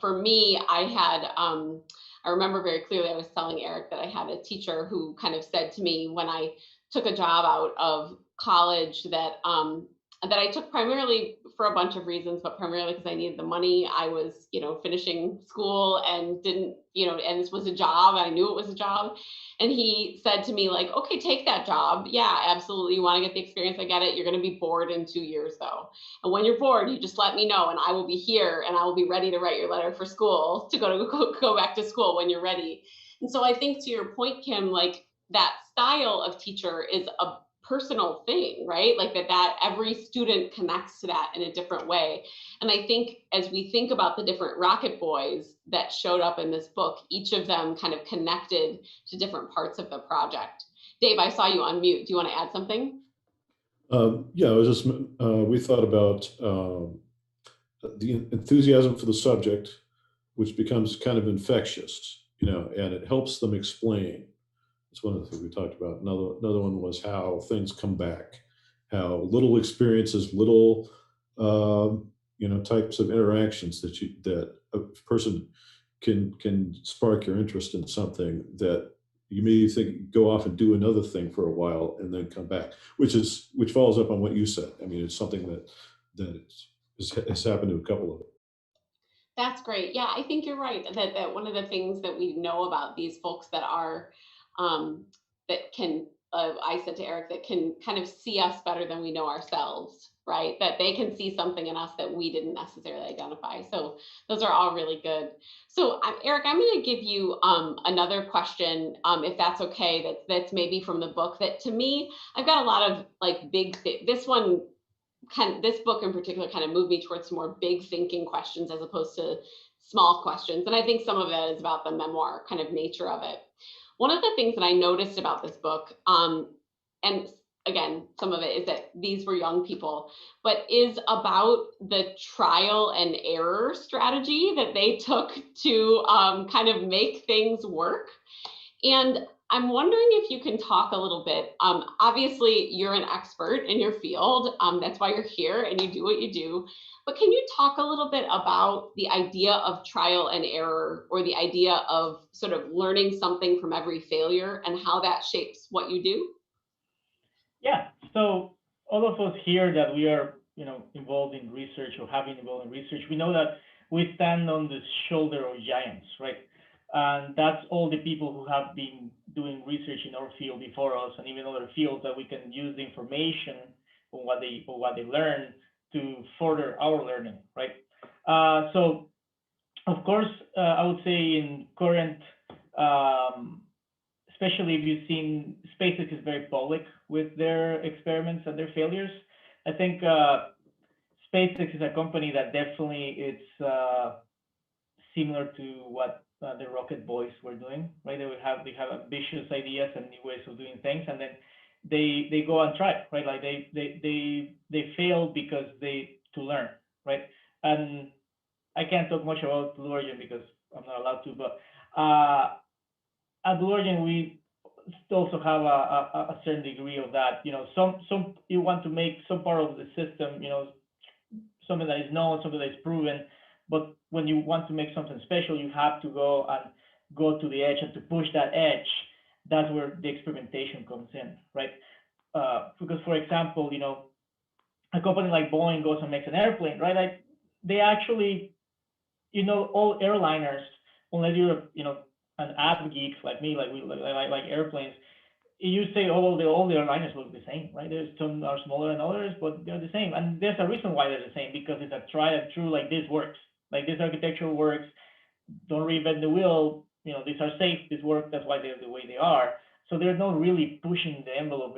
For me, I remember very clearly, I was telling Eric that I had a teacher who kind of said to me when I took a job out of college that I took primarily for a bunch of reasons, but primarily because I needed the money. I was, finishing school and didn't, and this was a job. I knew it was a job. And he said to me, like, okay, take that job. Yeah, absolutely. You want to get the experience. I get it. You're going to be bored in 2 years though. And when you're bored, you just let me know and I will be here and I will be ready to write your letter for school to go back to school when you're ready. And so I think to your point, Kim, like that style of teacher is a personal thing, right? Like that every student connects to that in a different way. And I think as we think about the different Rocket Boys that showed up in this book, each of them kind of connected to different parts of the project. Dave, I saw you on mute. Do you want to add something? Yeah, it was just, we thought about the enthusiasm for the subject, which becomes kind of infectious, and it helps them explain. It's one of the things we talked about. Another one was how things come back, how little experiences, little types of interactions that a person can spark your interest in something that you may think go off and do another thing for a while and then come back, which follows up on what you said. I mean, it's something that has happened to a couple of them. That's great. Yeah, I think you're right that one of the things that we know about these folks that are that can I said to Eric that can kind of see us better than we know ourselves, right? That they can see something in us that we didn't necessarily identify. So those are all really good. So Eric, I'm going to give you another question, if that's okay. That's maybe from the book. That to me, I've got a lot of like this book in particular kind of moved me towards more big thinking questions as opposed to small questions. And I think some of it is about the memoir kind of nature of it. One of the things that I noticed about this book, and again, some of it is that these were young people, but is about the trial and error strategy that they took to kind of make things work. And I'm wondering if you can talk a little bit. Obviously, you're an expert in your field. That's why you're here and you do what you do. But can you talk a little bit about the idea of trial and error, or the idea of sort of learning something from every failure and how that shapes what you do? Yeah. So all of us here that we are, involved in research or have been involved in research, we know that we stand on the shoulder of giants, right? And that's all the people who have been doing research in our field before us, and even other fields, that we can use the information on what they learn to further our learning, right? So, of course, I would say in current, especially if you've seen, SpaceX is very public with their experiments and their failures. I think SpaceX is a company that definitely it's similar to what the Rocket Boys were doing, right? They have ambitious ideas and new ways of doing things, and then they go and try, right? Like they fail because to learn, right? And I can't talk much about Blue Origin because I'm not allowed to, but at Blue Origin we also have a certain degree of that. Some you want to make some part of the system, something that is known, something that is proven. But when you want to make something special, you have to go to the edge, and to push that edge, that's where the experimentation comes in, right? Because, for example, a company like Boeing goes and makes an airplane, right? Like they actually, all airliners, unless you're, an app geek like me, like airplanes, you say all the airliners look the same, right? There's some are smaller than others, but they're the same. And there's a reason why they're the same, because it's a tried and true, like this works. Like this architecture works, don't reinvent the wheel, these are safe, this works, that's why they're the way they are. So they're not really pushing the envelope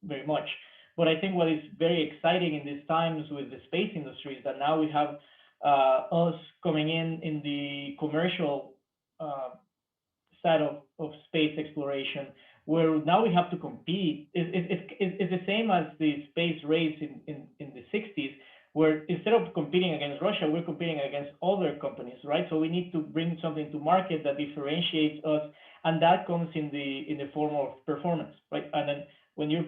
very much. But I think what is very exciting in these times with the space industry is that now we have us coming in the commercial side of space exploration, where now we have to compete. It's the same as the space race in the 60s, where instead of competing against Russia, we're competing against other companies, right? So we need to bring something to market that differentiates us, and that comes in the form of performance, right? And then when you're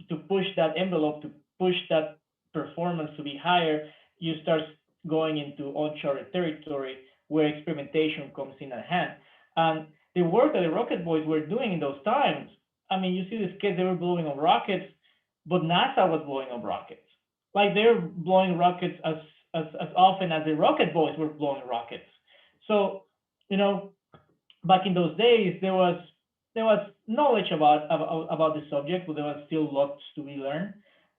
to push that envelope, to push that performance to be higher, you start going into uncharted territory where experimentation comes in at hand. And the work that the Rocket Boys were doing in those times, I mean, you see these kids, they were blowing up rockets, but NASA was blowing up rockets. Like they're blowing rockets as often as the Rocket Boys were blowing rockets. So, you know, back in those days, there was knowledge about the subject, but there was still lots to be learned.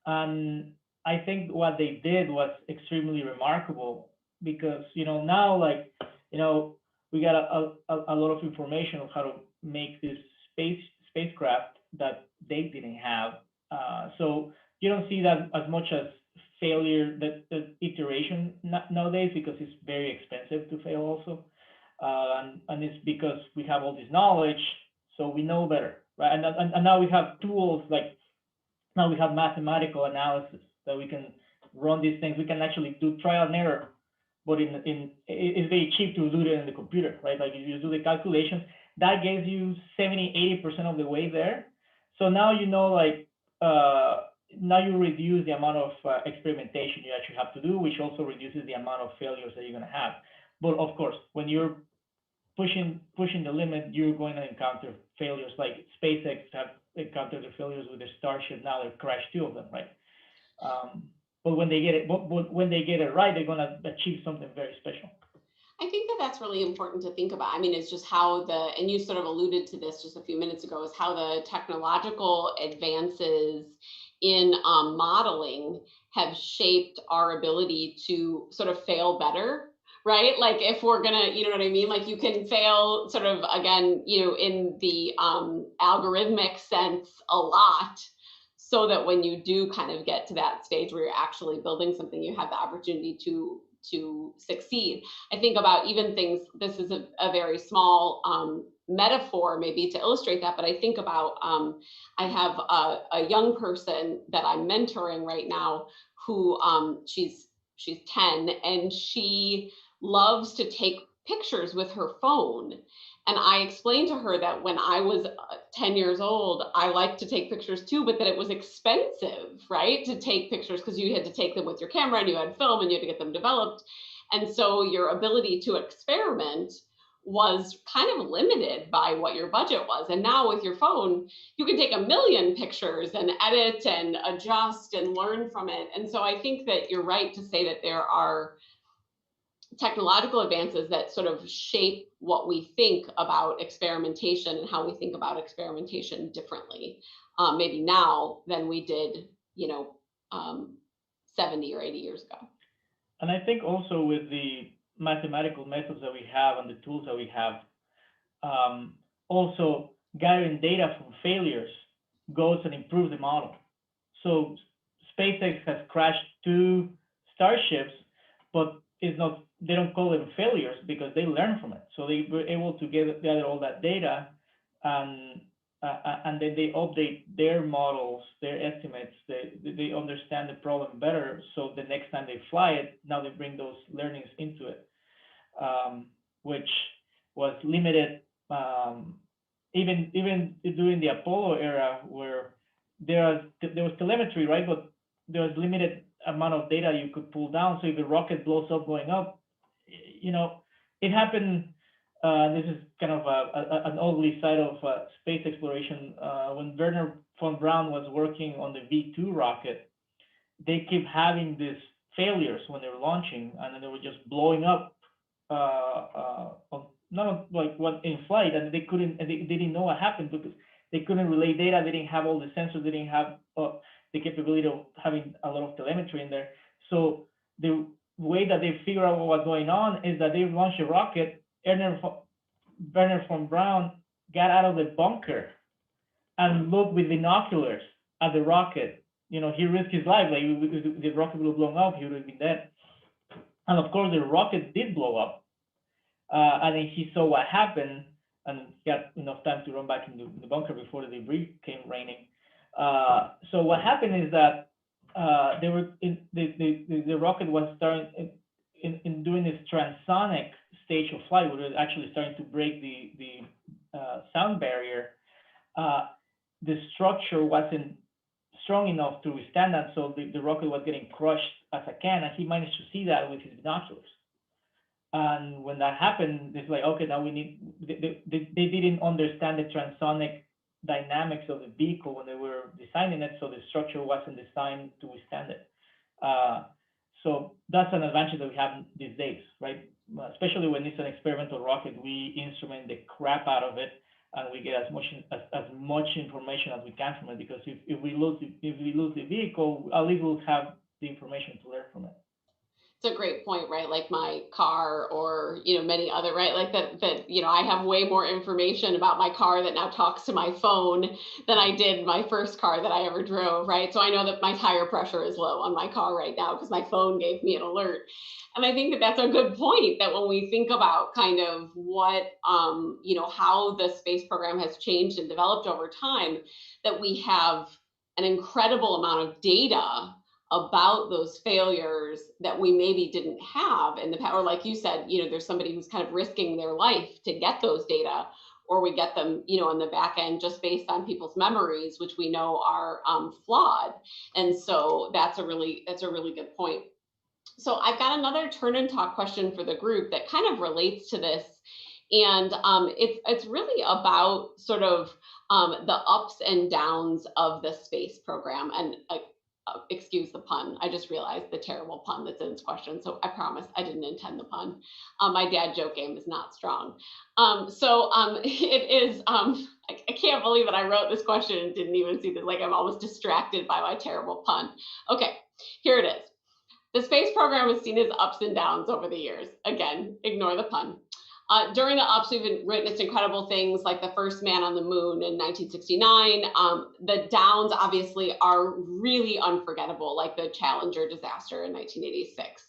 And I think what they did was extremely remarkable because, you know, now, like, you know, we got a lot of information on how to make this spacecraft that they didn't have. So you don't see that as much as failure, that iteration nowadays, because it's very expensive to fail also. And it's because we have all this knowledge, so we know better, right? And now we have tools, like now we have mathematical analysis that we can run these things. We can actually do trial and error, but it's very cheap to do it in the computer, right? Like if you do the calculations, that gives you 70-80% of the way there. So now you know, like now you reduce the amount of experimentation you actually have to do, which also reduces the amount of failures that you're going to have. But of course, when you're pushing the limit, you're going to encounter failures. Like SpaceX have encountered the failures with the Starship. Now they've crashed 2 of them, right? But when they get it, when they get it right, they're going to achieve something very special. I think that that's really important to think about. I mean, it's just how and you sort of alluded to this just a few minutes ago, is how the technological advances in modeling have shaped our ability to sort of fail better, right? Like if we're gonna, you know what I mean? Like you can fail sort of, again, you know, in the algorithmic sense a lot, so that when you do kind of get to that stage where you're actually building something, you have the opportunity to succeed. I think about even things, this is a very small metaphor maybe to illustrate that, but I think about, I have a young person that I'm mentoring right now who she's 10 and she loves to take pictures with her phone. And I explained to her that when I was 10 years old, I liked to take pictures too, but that it was expensive, right? To take pictures because you had to take them with your camera and you had film and you had to get them developed. And so your ability to experiment was kind of limited by what your budget was. And now with your phone, you can take 1 million pictures and edit and adjust and learn from it. And so I think that you're right to say that there are technological advances that sort of shape what we think about experimentation and how we think about experimentation differently, maybe now than we did, you know, 70 or 80 years ago. And I think also with the mathematical methods that we have and the tools that we have, also gathering data from failures goes and improves the model. So SpaceX has crashed 2 starships, but it's not, they don't call them failures because they learn from it. So they were able to gather all that data, and then they update their models, their estimates. They understand the problem better. So the next time they fly it, now they bring those learnings into it, which was limited. Even during the Apollo era, where there was telemetry, right? But there was limited amount of data you could pull down. So if the rocket blows up going up, you know, it happened. This is kind of an ugly side of space exploration. When Wernher von Braun was working on the V2 rocket, they kept having these failures when they were launching, and then they were just blowing up not like what in flight, and they didn't know what happened because they couldn't relay data. They didn't have all the sensors. They didn't have the capability of having a lot of telemetry in there. So the way that they figure out what was going on is that they launched a rocket. Wernher von Braun got out of the bunker and looked with binoculars at the rocket. You know, he risked his life. Like if the rocket would have blown up, he would have been dead. And of course, the rocket did blow up. And then he saw what happened. and he had enough time to run back in the bunker before the debris came raining. So what happened is that they were the rocket was starting in doing this transonic stage of flight, where it was actually starting to break the sound barrier. The structure wasn't strong enough to withstand that, so the rocket was getting crushed as a can, and he managed to see that with his binoculars. And when that happened, it's like, okay, now we need, they didn't understand the transonic dynamics of the vehicle when they were designing it, so the structure wasn't designed to withstand it. So that's an advantage that we have these days, right? Especially when it's an experimental rocket, we instrument the crap out of it, and we get as much information as we can from it. Because if we lose the vehicle, at least we'll have the information to learn from it. It's a great point, right? Like my car, or, you know, many other, right? Like that, you know, I have way more information about my car that now talks to my phone than I did my first car that I ever drove, right? So I know that my tire pressure is low on my car right now because my phone gave me an alert. And I think that that's a good point, that when we think about kind of what, you know, how the space program has changed and developed over time, that we have an incredible amount of data about those failures that we maybe didn't have in the past, or like you said, you know, there's somebody who's kind of risking their life to get those data, or we get them, you know, on the back end just based on people's memories, which we know are flawed. And so that's a really good point. So I've got another turn and talk question for the group that kind of relates to this. And it's really about sort of the ups and downs of the space program. And excuse the pun. I just realized the terrible pun that's in this question. So I promise I didn't intend the pun. My dad joke game is not strong. It is, I can't believe that I wrote this question and didn't even see this. Like, I'm almost distracted by my terrible pun. Okay, here it is. The space program has seen its ups and downs over the years. Again, ignore the pun. During the ups, we've witnessed incredible things like the first man on the moon in 1969. The downs obviously are really unforgettable, like the Challenger disaster in 1986.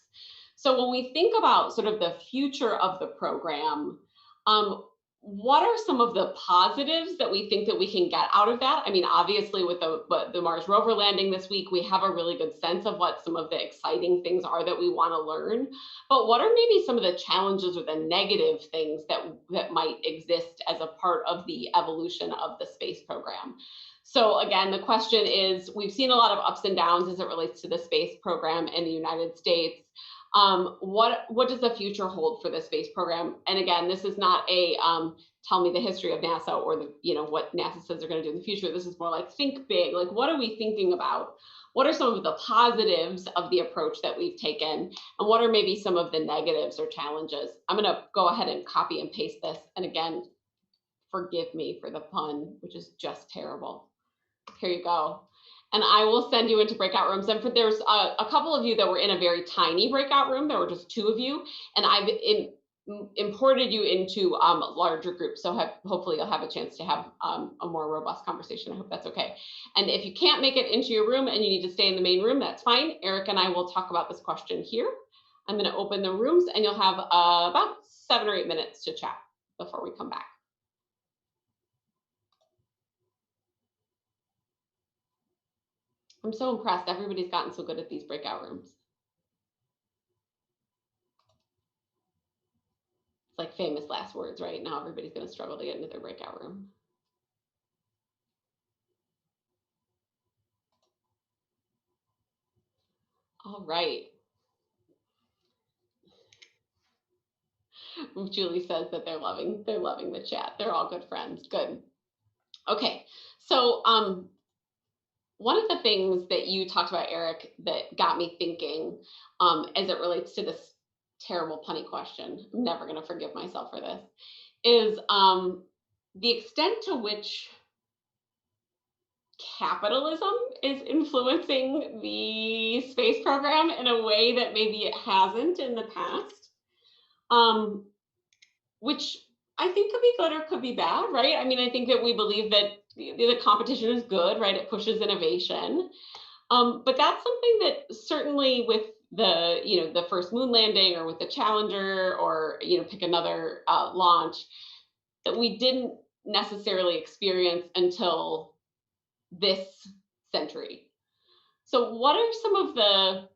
So when we think about sort of the future of the program, what are some of the positives that we think that we can get out of that? I mean, obviously with the Mars rover landing this week, we have a really good sense of what some of the exciting things are that we want to learn. But what are maybe some of the challenges or the negative things that might exist as a part of the evolution of the space program? So again, the question is, we've seen a lot of ups and downs as it relates to the space program in the United States. What does the future hold for the space program? And again, this is not a tell me the history of NASA or the, you know, what NASA says they're going to do in the future. This is more like think big. Like, what are we thinking about? What are some of the positives of the approach that we've taken? And what are maybe some of the negatives or challenges? I'm going to go ahead and copy and paste this. And again, forgive me for the pun, which is just terrible. Here you go. And I will send you into breakout rooms. And there's a couple of you that were in a very tiny breakout room. There were just 2 of you. And I've imported you into larger groups. So hopefully you'll have a chance to have a more robust conversation. I hope that's okay. And if you can't make it into your room and you need to stay in the main room, that's fine. Eric and I will talk about this question here. I'm going to open the rooms and you'll have about 7 or 8 minutes to chat before we come back. I'm so impressed. Everybody's gotten so good at these breakout rooms. It's like famous last words, right? Now everybody's going to struggle to get into their breakout room. All right. Julie says that they're loving the chat. They're all good friends. Good. Okay. So one of the things that you talked about, Eric, that got me thinking as it relates to this terrible punny question, I'm never going to forgive myself for this, is the extent to which capitalism is influencing the space program in a way that maybe it hasn't in the past, which I think could be good or could be bad, right? I mean, I think that we believe that the competition is good, right? It pushes innovation. But that's something that certainly with the, you know, the first moon landing or with the Challenger or, you know, pick another launch, that we didn't necessarily experience until this century. So what are some of the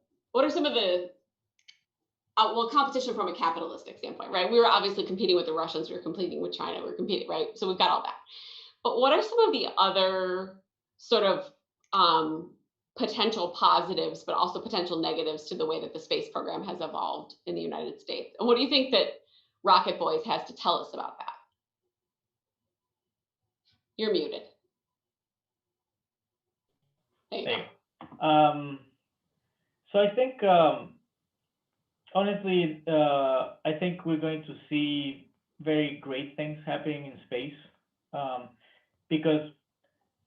well, competition from a capitalistic standpoint, right? We were obviously competing with the Russians, we were competing with China, we were competing, right? So we've got all that. But what are some of the other sort of potential positives, but also potential negatives to the way that the space program has evolved in the United States? And what do you think that Rocket Boys has to tell us about that? You're muted. There you go. So I think, honestly, I think we're going to see very great things happening in space, because,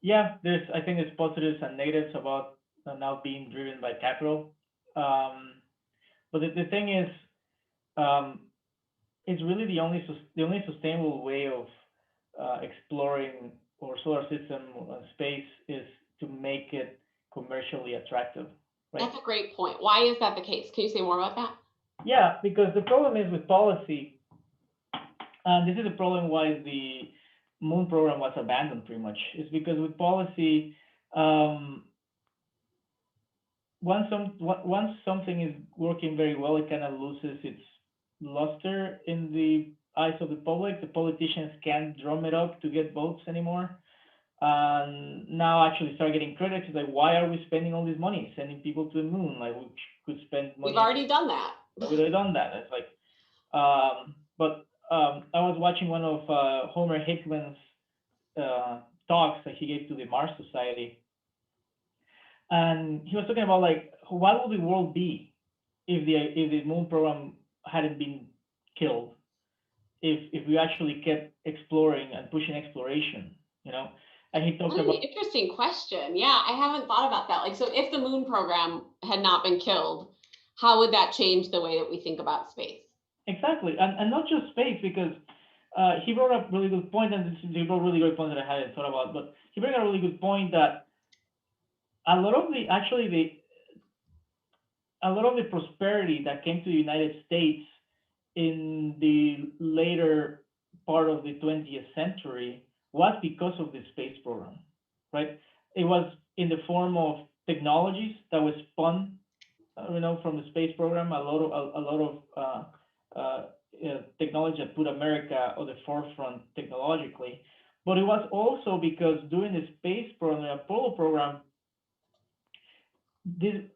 yeah, I think there's positives and negatives about now being driven by capital. But the thing is, it's really the only sustainable way of exploring our solar system space is to make it commercially attractive, right? That's a great point. Why is that the case? Can you say more about that? Yeah, because the problem is with policy, and this is the problem why the moon program was abandoned pretty much, is because with policy, once something is working very well, it kind of loses its luster in the eyes of the public. The politicians can't drum it up to get votes anymore. And now actually start getting critics. It's like, why are we spending all this money sending people to the moon? Like, we could spend money. We've already done that. We've already done that. It's like, but I was watching one of Homer Hickman's talks that he gave to the Mars Society. And he was talking about, like, what would the world be if the moon program hadn't been killed? If we actually kept exploring and pushing exploration, you know? And he talked about interesting question. Yeah, I haven't thought about that. Like, so if the moon program had not been killed, how would that change the way that we think about space? Exactly, and not just space, because he brought up a really good point, and he brought a really great point that I hadn't thought about. But he brought a really good point that a lot of the prosperity that came to the United States in the later part of the 20th century was because of the space program, right? It was in the form of technologies that was spun, from the space program. A lot of technology that put America on the forefront technologically, but it was also because during the space program, the Apollo program,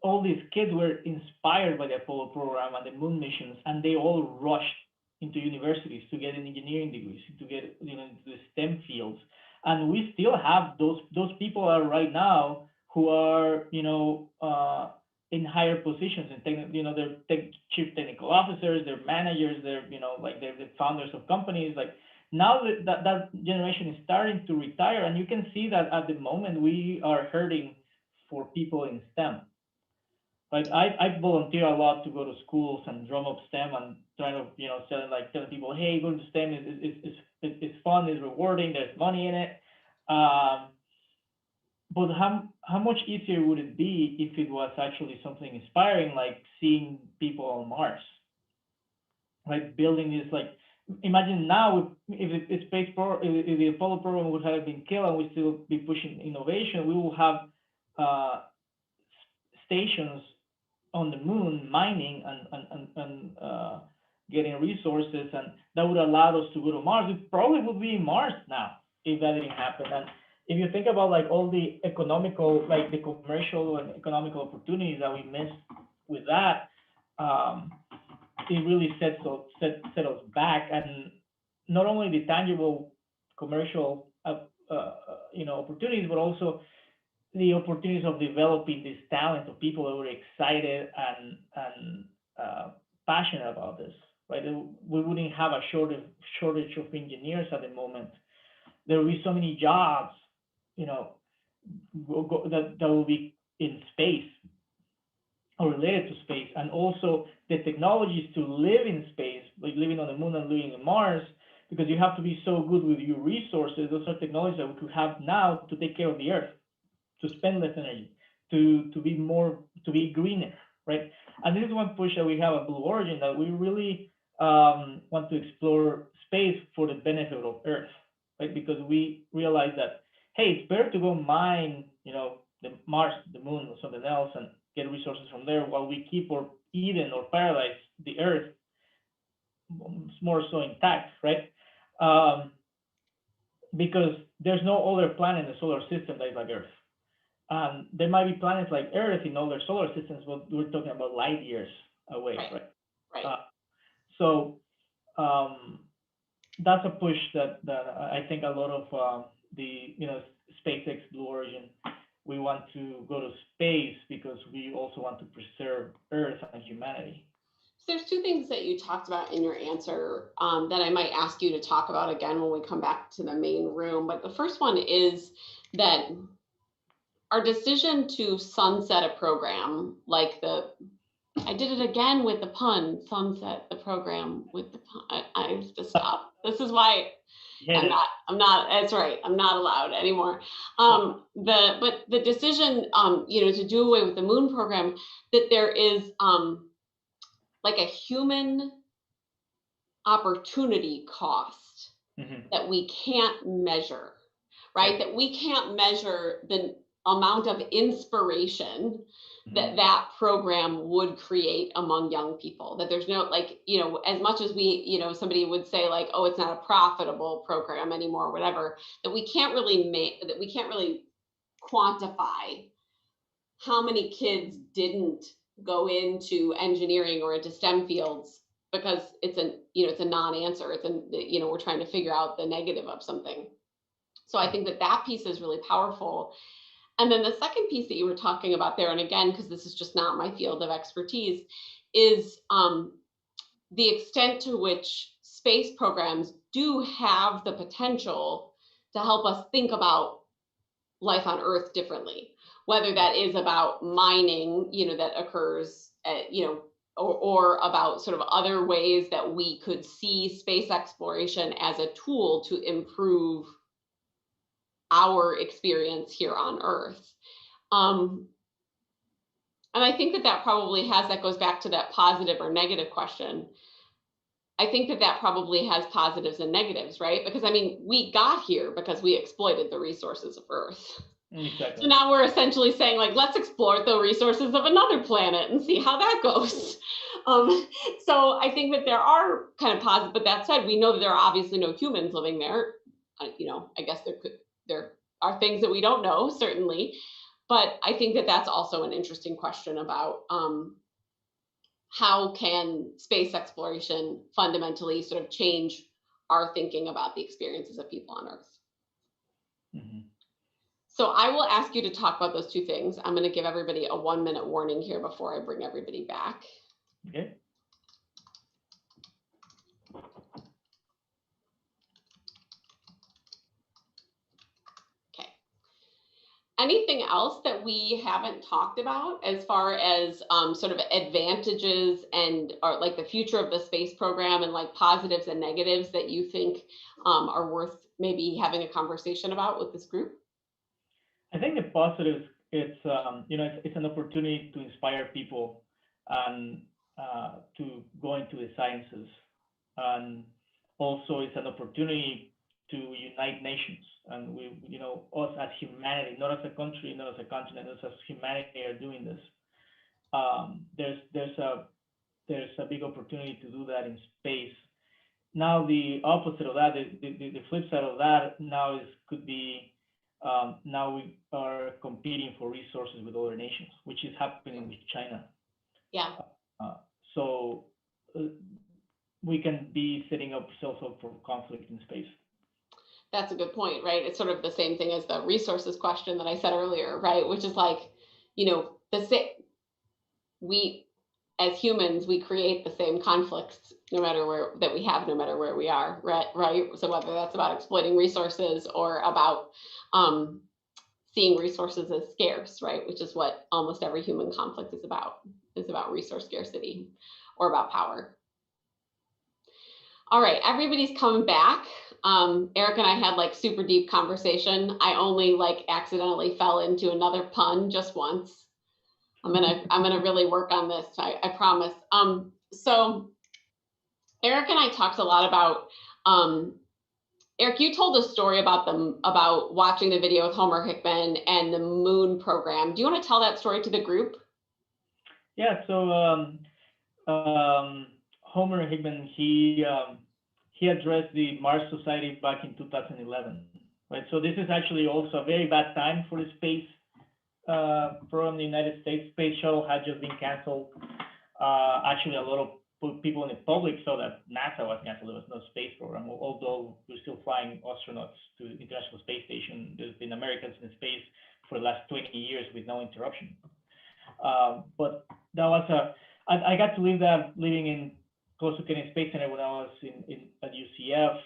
all these kids were inspired by the Apollo program and the moon missions, and they all rushed into universities to get engineering degrees, to get into the STEM fields. And we still have those people are right now who are in higher positions, and they're chief technical officers, they're managers, they're they're the founders of companies. Like, now that generation is starting to retire, and you can see that at the moment we are hurting for people in STEM. Like, I volunteer a lot to go to schools and drum up STEM and trying to telling people, hey, going to STEM is fun, is rewarding, there's money in it. But how much easier would it be if it was actually something inspiring, like seeing people on Mars, right? Building this, like, imagine now if the Apollo program would have been killed and we still be pushing innovation, we will have stations on the moon mining and getting resources, and that would allow us to go to Mars. We probably would be in Mars now if that didn't happen. And if you think about, like, all the economical, like the commercial and economical opportunities that we missed with that, it really set us back. And not only the tangible commercial opportunities, but also the opportunities of developing this talent of people that were excited and passionate about this, right? We wouldn't have a shortage of engineers at the moment. There will be so many jobs, that will be in space or related to space, and also the technologies to live in space, like living on the moon and living in Mars, because you have to be so good with your resources. Those are technologies that we could have now to take care of the Earth, to spend less energy, to be greener, right? And this is one push that we have at Blue Origin, that we really want to explore space space for the benefit of Earth, right? Because we realize that, hey, it's better to go mine, the Mars, the moon, or something else, and get resources from there while we keep or Eden or paradise, the Earth, more so intact, right? Because there's no other planet in the solar system that is like Earth. There might be planets like Earth in other solar systems, but we're talking about light years away, right? Right. So that's a push that I think a lot of the SpaceX, Blue Origin, we want to go to space because we also want to preserve Earth and humanity. So there's two things that you talked about in your answer that I might ask you to talk about again when we come back to the main room. But the first one is that our decision to sunset a program like I did it again with the pun, sunset the program with the pun. I have to stop. This is why I'm not, that's right. I'm not allowed anymore. But the decision, to do away with the moon program, that there is like a human opportunity cost that we can't measure, right? That we can't measure the amount of inspiration that program would create among young people. That there's no, as much as we, somebody would say like, oh, it's not a profitable program anymore, or whatever, that we can't really quantify how many kids didn't go into engineering or into STEM fields because it's a non-answer. It's we're trying to figure out the negative of something. So I think that piece is really powerful. And then the second piece that you were talking about there, and again, because this is just not my field of expertise, is the extent to which space programs do have the potential to help us think about life on Earth differently, whether that is about mining, that occurs, or about sort of other ways that we could see space exploration as a tool to improve our experience here on Earth. And I think that probably that goes back to that positive or negative question. I think that probably has positives and negatives, right? Because we got here because we exploited the resources of Earth. Exactly. So now we're essentially saying like, let's explore the resources of another planet and see how that goes. So I think that there are kind of positive, but that said, we know that there are obviously no humans living there. I guess there are things that we don't know, certainly, but I think that that's also an interesting question about how can space exploration fundamentally sort of change our thinking about the experiences of people on Earth. So I will ask you to talk about those two things. I'm going to give everybody a 1-minute warning here before I bring everybody back. Okay. Anything else that we haven't talked about as far as sort of advantages or like the future of the space program and like positives and negatives that you think are worth maybe having a conversation about with this group? I think the positives, it's an opportunity to inspire people and to go into the sciences, and also it's an opportunity to unite nations. And we, us as humanity, not as a country, not as a continent, us as humanity are doing this. There's a big opportunity to do that in space. Now the opposite of that, the flip side of that now could be now we are competing for resources with other nations, which is happening with China. Yeah. So we can be setting ourselves up for conflict in space. That's a good point, right? It's sort of the same thing as the resources question that I said earlier, right? Which is like, we as humans, we create the same conflicts no matter where we are, right? So whether that's about exploiting resources or about seeing resources as scarce, right? Which is what almost every human conflict is about resource scarcity or about power. All right, everybody's coming back. Eric and I had like super deep conversation. I only like accidentally fell into another pun just once. I'm gonna really work on this. I promise. So Eric and I talked a lot about Eric, you told a story about watching the video with Homer Hickman and the moon program. Do you want to tell that story to the group? Yeah, so Homer Hickman, he addressed the Mars Society back in 2011, right? So this is actually also a very bad time for the space program in the United States. Space shuttle had just been canceled. Actually, a lot of people in the public saw that NASA was canceled. There was no space program, although we're still flying astronauts to the International Space Station. There's been Americans in space for the last 20 years with no interruption. But that was I got to live that living in close to Kennedy Space Center when I was at UCF.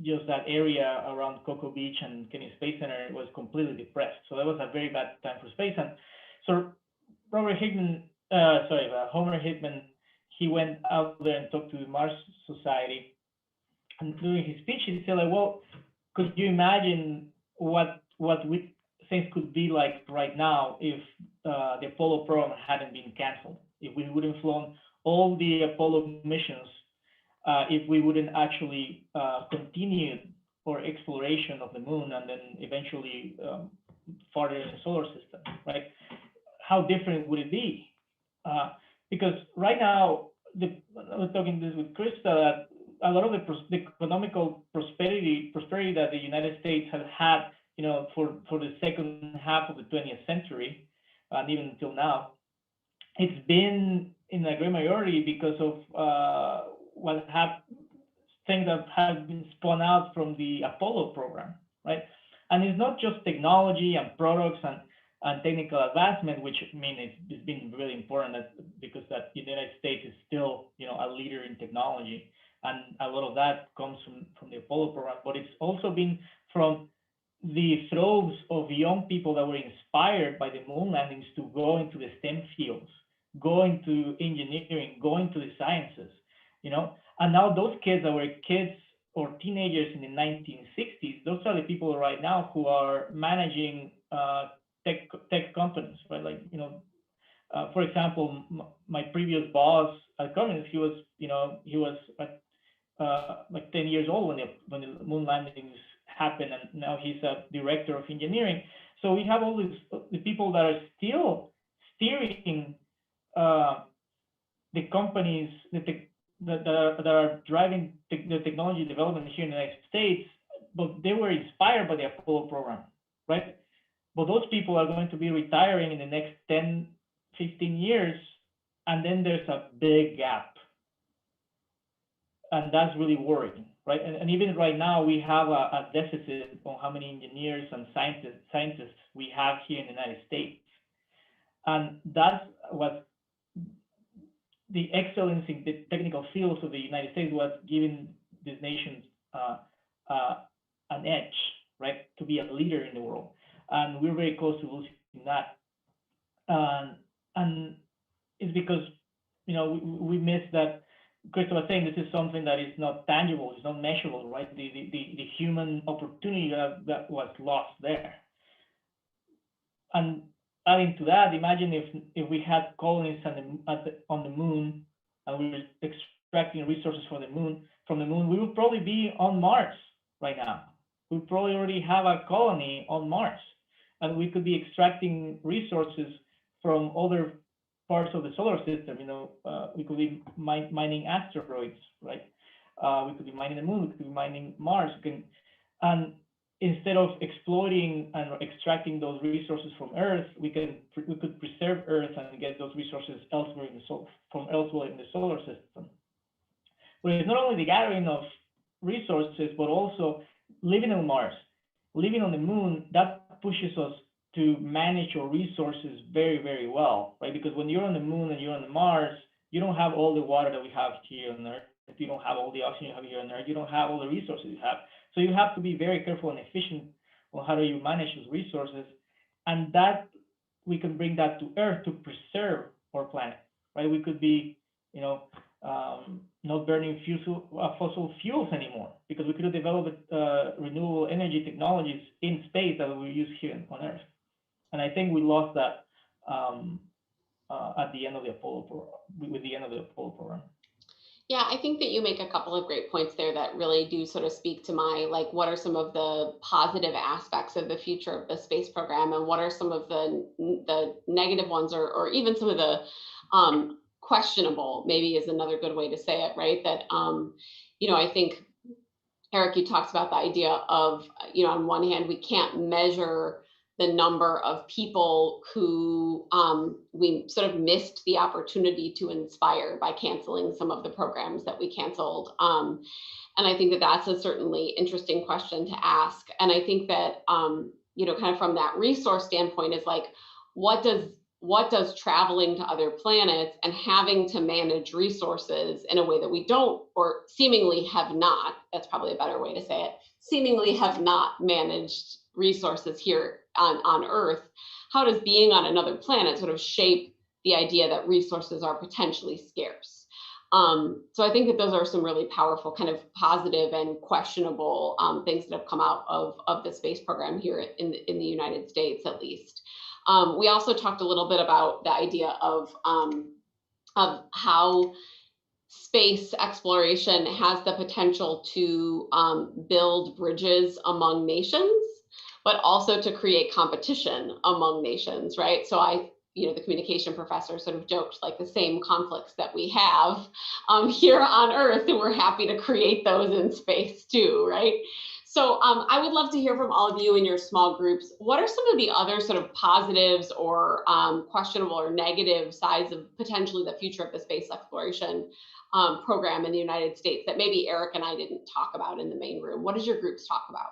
Just that area around Cocoa Beach and Kennedy Space Center was completely depressed. So that was a very bad time for space. And so Homer Hickman, he went out there and talked to the Mars Society. And during his speech, he said, like, well, could you imagine what things could be like right now if the Apollo program hadn't been canceled, if we wouldn't flown all the Apollo missions, if we wouldn't actually continue our exploration of the moon and then eventually farther in the solar system, right? How different would it be? Because right now, I was talking this with Krista, that a lot of the economical prosperity that the United States has had, you know, for the second half of the 20th century, and even until now, it's been in a great majority because of things that have been spun out from the Apollo program, right? And it's not just technology and products and technical advancement, which I mean it's been really important because that the United States is still, you know, a leader in technology, and a lot of that comes from the Apollo program. But it's also been from the throes of young people that were inspired by the moon landings to go into the STEM fields, go into engineering, go into the sciences, you know. And now those kids that were kids or teenagers in the 1960s, those are the people right now who are managing tech companies, right? Like, you know, for example, my previous boss at Cummins, he was like 10 years old when the moon landings happened, and now he's a director of engineering. So we have all the people that are still steering the companies that are driving the technology development here in the United States, but they were inspired by the Apollo program, right? But those people are going to be retiring in the next 10, 15 years, and then there's a big gap. And that's really worrying, right? And even right now, we have a deficit on how many engineers and scientists we have here in the United States. And that's what the excellence in the technical fields of the United States was giving these nations an edge, right, to be a leader in the world. And we're very close to losing that. And it's because, you know, we miss that. Krista was saying this is something that is not tangible, it's not measurable, right? The human opportunity that was lost there. And adding to that, imagine if we had colonies on the moon and we were extracting resources from the moon, we would probably be on Mars right now. We would probably already have a colony on Mars, and we could be extracting resources from other parts of the solar system. You know, we could be mining asteroids, right? We could be mining the moon, we could be mining Mars. And instead of exploiting and extracting those resources from Earth, we could preserve Earth and get those resources elsewhere in the solar system. But it's not only the gathering of resources, but also living on Mars, living on the moon. That pushes us to manage our resources very, very well, right? Because when you're on the moon and you're on Mars, you don't have all the water that we have here on Earth. You don't have all the oxygen you have here on Earth. You don't have all the resources you have. So you have to be very careful and efficient on how do you manage those resources. And that we can bring that to Earth to preserve our planet, right? We could be, you know, not burning fossil fuels anymore, because we could have developed renewable energy technologies in space that we use here on Earth. And I think we lost that at the end of the Apollo program, with the end of the Apollo program. Yeah, I think that you make a couple of great points there that really do sort of speak to my, like, what are some of the positive aspects of the future of the space program, and what are some of the negative ones, or even some of the questionable, maybe is another good way to say it, right? That, I think, Eric, you talked about the idea of, on one hand, we can't measure the number of people who we sort of missed the opportunity to inspire by canceling some of the programs that we canceled. And I think that that's a certainly interesting question to ask. And I think that, kind of from that resource standpoint is like, what does traveling to other planets and having to manage resources in a way that we don't, or seemingly have not, that's probably a better way to say it, seemingly have not managed resources here on Earth, how does being on another planet sort of shape the idea that resources are potentially scarce? So I think that those are some really powerful, kind of positive and questionable things that have come out of the space program here in the United States, at least. We also talked a little bit about the idea of how space exploration has the potential to build bridges among nations, but also to create competition among nations, right? So the communication professor sort of joked, like, the same conflicts that we have here on Earth, and we're happy to create those in space too, right? So I would love to hear from all of you in your small groups. What are some of the other sort of positives or questionable or negative sides of potentially the future of the space exploration program in the United States that maybe Eric and I didn't talk about in the main room? What did your groups talk about?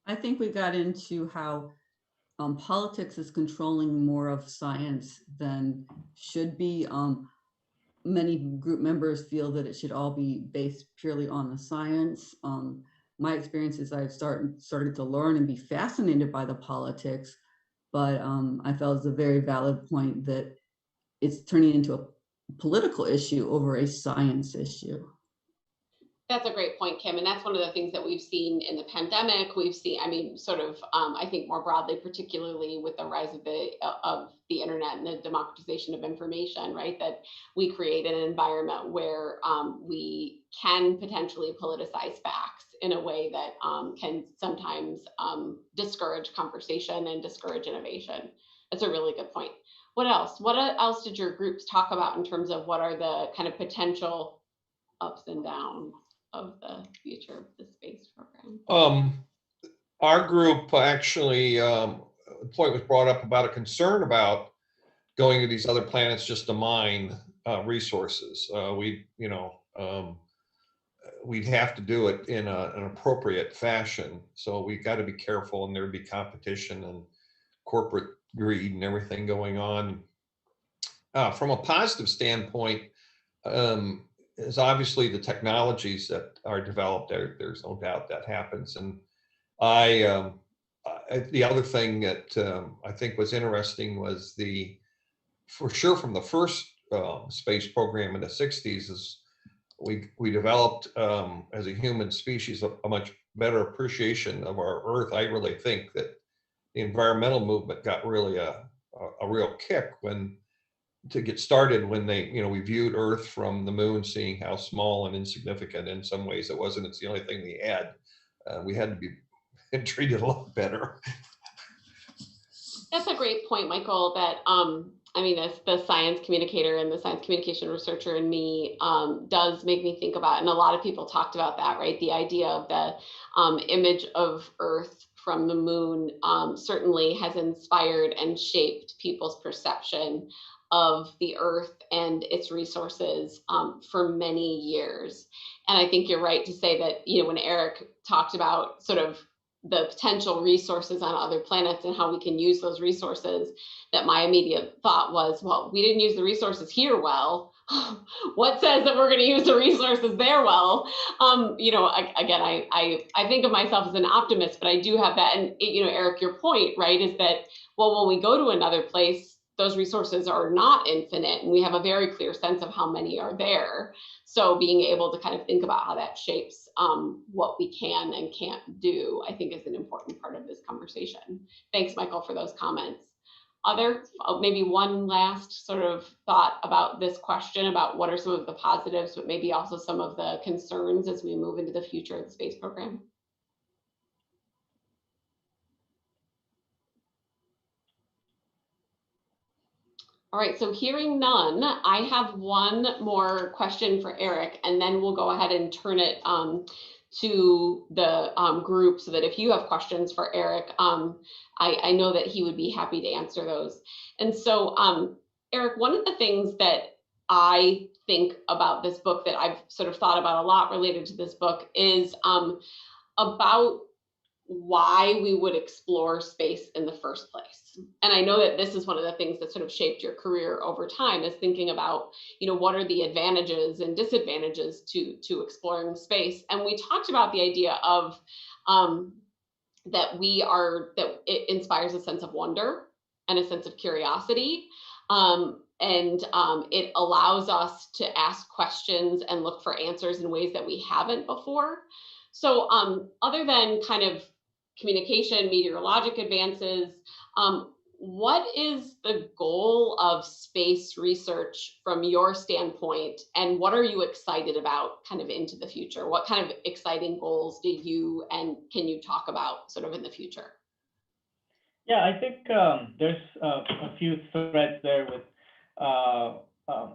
I think we got into how politics is controlling more of science than should be. Many group members feel that it should all be based purely on the science. My experience is I've started to learn and be fascinated by the politics, but I felt it's a very valid point that it's turning into a political issue over a science issue. That's a great point, Kim. And that's one of the things that we've seen in the pandemic. We've seen, I think more broadly, particularly with the rise of the internet and the democratization of information, right? That we create an environment where we can potentially politicize facts in a way that can sometimes discourage conversation and discourage innovation. That's a really good point. What else? What else did your groups talk about in terms of what are the kind of potential ups and downs of the future of the space program? Our group actually, the point was brought up about a concern about going to these other planets just to mine resources. We'd have to do it in an appropriate fashion. So we got to be careful, and there'd be competition and corporate greed and everything going on. From a positive standpoint, is obviously the technologies that are developed. There's no doubt that happens. And the other thing that I think was interesting was for sure from the first space program in the 60s is we developed as a human species a much better appreciation of our Earth. I really think that the environmental movement got really a real kick to get started when we viewed Earth from the moon, seeing how small and insignificant in some ways it was, and it's the only thing we had. We had to be treated a lot better. That's a great point, Michael, that as the science communicator and the science communication researcher in me does make me think about, and a lot of people talked about that, right? The idea of the image of Earth from the moon certainly has inspired and shaped people's perception of the Earth and its resources for many years. And I think you're right to say that, when Eric talked about sort of the potential resources on other planets and how we can use those resources, that my immediate thought was, well, we didn't use the resources here well. What says that we're going to use the resources there well? Again, I think of myself as an optimist, but I do have that. And, Eric, your point, right, is that, well, when we go to another place, those resources are not infinite, and we have a very clear sense of how many are there. So being able to kind of think about how that shapes what we can and can't do, I think is an important part of this conversation. Thanks, Michael, for those comments. maybe one last sort of thought about this question about what are some of the positives, but maybe also some of the concerns as we move into the future of the space program? All right, so hearing none, I have one more question for Eric, and then we'll go ahead and turn it to the group so that if you have questions for Eric, I know that he would be happy to answer those. And so, Eric, one of the things that I think about this book that I've sort of thought about a lot related to this book is about why we would explore space in the first place. And I know that this is one of the things that sort of shaped your career over time, is thinking about, what are the advantages and disadvantages to exploring space. And we talked about the idea of that it inspires a sense of wonder and a sense of curiosity. And it allows us to ask questions and look for answers in ways that we haven't before. So other than kind of communication, meteorologic advances, what is the goal of space research from your standpoint, and what are you excited about kind of into the future? What kind of exciting goals can you talk about sort of in the future? Yeah, I think there's a few threads there with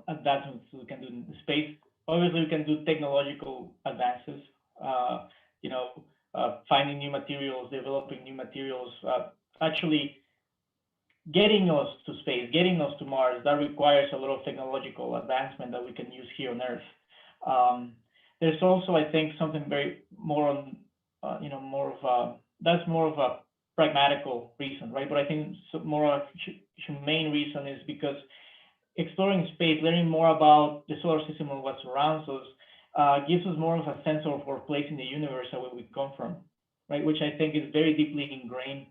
advancements we can do in space. Obviously, we can do technological advances, finding new materials, developing new materials, actually getting us to space, getting us to Mars. That requires a lot of technological advancement that we can use here on Earth. There's also, I think, something more of a pragmatical reason, right? But I think more of a humane reason is because exploring space, learning more about the solar system and what surrounds us, gives us more of a sense of our place in the universe and where we come from, right? Which I think is very deeply ingrained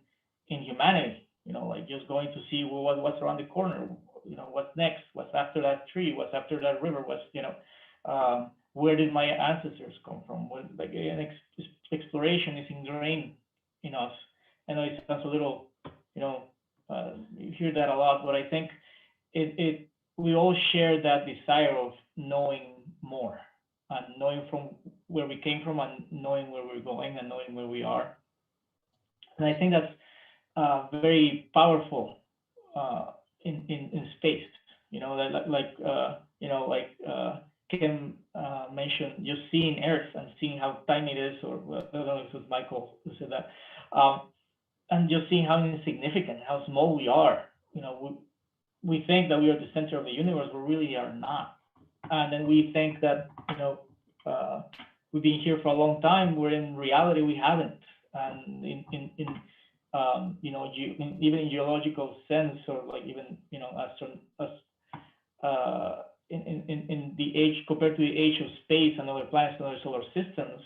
in humanity. Like just going to see what's around the corner, what's next, what's after that tree, what's after that river, where did my ancestors come from? Exploration is ingrained in us. I know it sounds a little, you hear that a lot, but I think we all share that desire of knowing more, and knowing from where we came from, and knowing where we're going, and knowing where we are. And I think that's very powerful in space. Kim mentioned, just seeing Earth and seeing how tiny it is, or I don't know if it was Michael who said that, and just seeing how insignificant, how small we are. We think that we are the center of the universe, but really are not. And then we think that we've been here for a long time, where in reality we haven't. And even in geological sense, or like even in the age, compared to the age of space and other planets and other solar systems,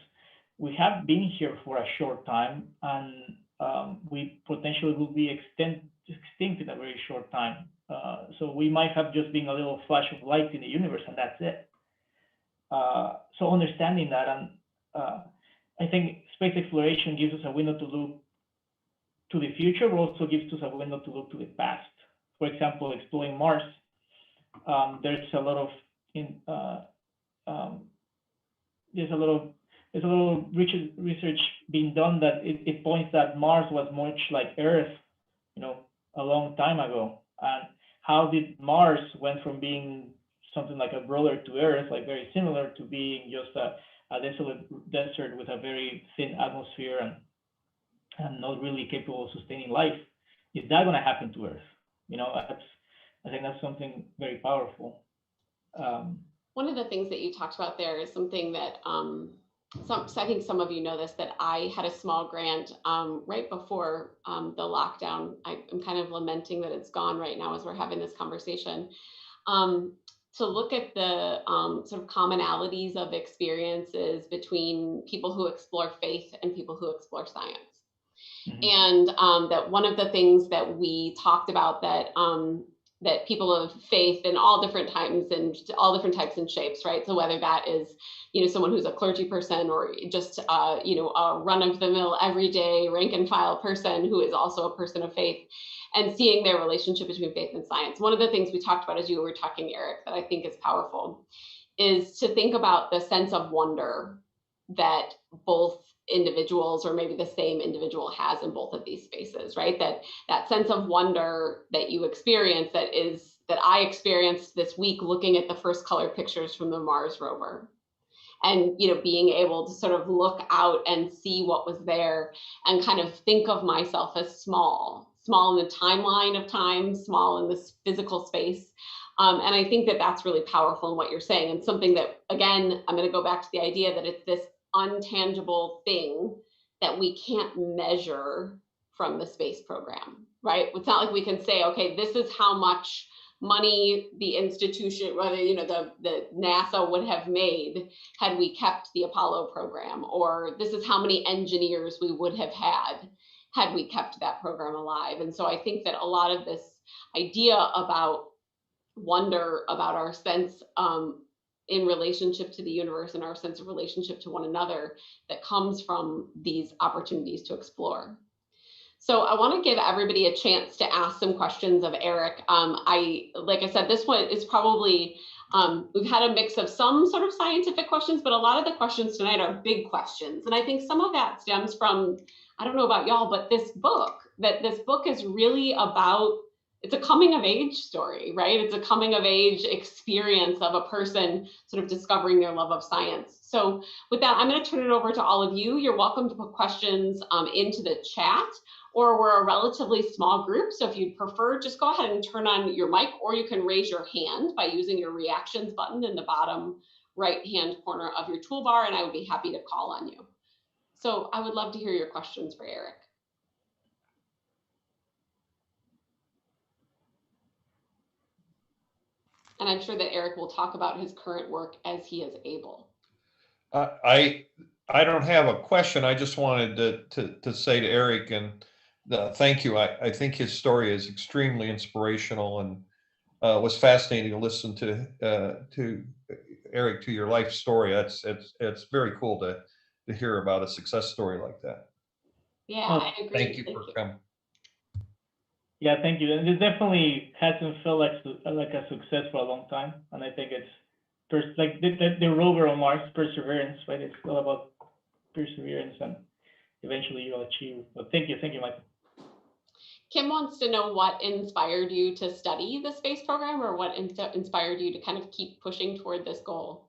we have been here for a short time, and we potentially will be extinct in a very short time. So we might have just been a little flash of light in the universe, and that's it. So understanding that, and I think space exploration gives us a window to look to the future, but also gives us a window to look to the past. For example, exploring Mars, there's a lot of research being done that it points that Mars was much like Earth, a long time ago. And how did Mars went from being something like a brother to Earth, like very similar, to being just a desolate desert with a very thin atmosphere and not really capable of sustaining life? Is that going to happen to Earth? I think that's something very powerful. One of the things that you talked about there is something that I think some of you know this, that I had a small grant right before the lockdown. I'm kind of lamenting that it's gone right now as we're having this conversation, to look at the sort of commonalities of experiences between people who explore faith and people who explore science. Mm-hmm. And that one of the things that we talked about that that people of faith in all different times and all different types and shapes, right? So whether that is, someone who's a clergy person or just, a run-of-the-mill, everyday rank and file person who is also a person of faith, and seeing their relationship between faith and science. One of the things we talked about as you were talking, Eric, that I think is powerful is to think about the sense of wonder that both individuals, or maybe the same individual, has in both of these spaces, right? That sense of wonder that you experience, that I experienced this week looking at the first color pictures from the Mars rover, and being able to sort of look out and see what was there and kind of think of myself as small in the timeline of time, small in this physical space. And I think that that's really powerful in what you're saying, and something that, again, I'm going to go back to the idea that it's this untangible thing that we can't measure from the space program, right? It's not like we can say, okay, this is how much money the institution, whether the NASA would have made had we kept the Apollo program, or this is how many engineers we would have had we kept that program alive. And so I think that a lot of this idea about wonder, about our sense in relationship to the universe and our sense of relationship to one another, that comes from these opportunities to explore. So I want to give everybody a chance to ask some questions of Eric. Like I said, this one is probably, we've had a mix of some sort of scientific questions, but a lot of the questions tonight are big questions. And I think some of that stems from, I don't know about y'all, but this book is really about, it's a coming of age story, right? It's a coming of age experience of a person sort of discovering their love of science. So with that, I'm going to turn it over to all of you. You're welcome to put questions into the chat, or we're a relatively small group. So if you'd prefer, just go ahead and turn on your mic, or you can raise your hand by using your reactions button in the bottom right-hand corner of your toolbar, and I would be happy to call on you. So I would love to hear your questions for Eric. And I'm sure that Eric will talk about his current work as he is able. I don't have a question. I just wanted to say to Eric, and thank you. I think his story is extremely inspirational, and was fascinating to listen to Eric, to your life story. It's very cool to hear about a success story like that. Yeah, Oh, I agree. Thank you for coming. Yeah, thank you. And it definitely hasn't felt like a success for a long time. And I think it's like the rover on Mars, perseverance, right? It's all about perseverance, and eventually you'll achieve. But thank you, Michael. Kim wants to know what inspired you to study the space program, or what inspired you to kind of keep pushing toward this goal?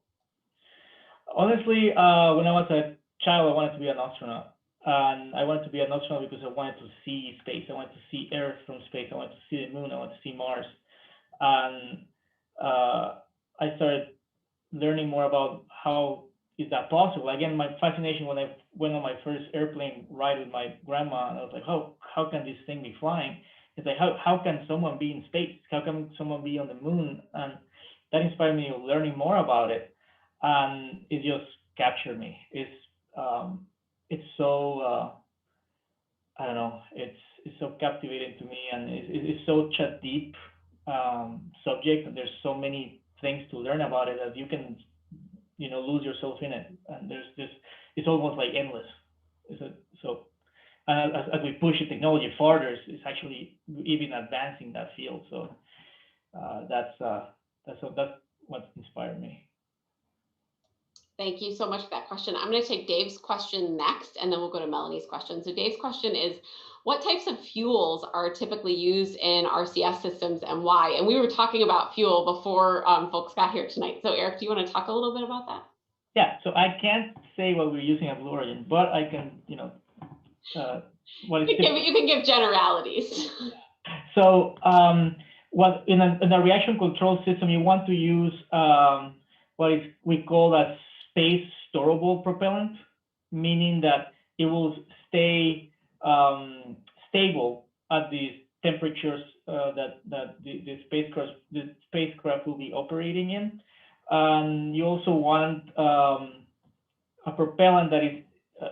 Honestly, when I was a child, I wanted to be an astronaut. And I wanted to be an astronaut because I wanted to see space. I wanted to see Earth from space. I wanted to see the moon. I wanted to see Mars. And I started learning more about how is that possible. Again, my fascination when I went on my first airplane ride with my grandma, and I was like, how can this thing be flying? It's like, how can someone be in space? How can someone be on the moon? And that inspired me learning more about it. And it just captured me. It's so I don't know. It's so captivating to me, and it's such a deep subject, and there's so many things to learn about it that you can, lose yourself in it. And there's this. It's almost like endless. So as we push the technology farther, it's actually even advancing that field. So that's what inspired me. Thank you so much for that question. I'm going to take Dave's question next, and then we'll go to Melanie's question. So Dave's question is, what types of fuels are typically used in RCS systems, and why? And we were talking about fuel before folks got here tonight. So Eric, do you want to talk a little bit about that? Yeah, so I can't say what we're using at Blue Origin, but I can, what is you can give generalities. So what in a reaction control system, you want to use what we call a space storable propellant, meaning that it will stay stable at these temperatures that the spacecraft will be operating in. You also want a propellant that is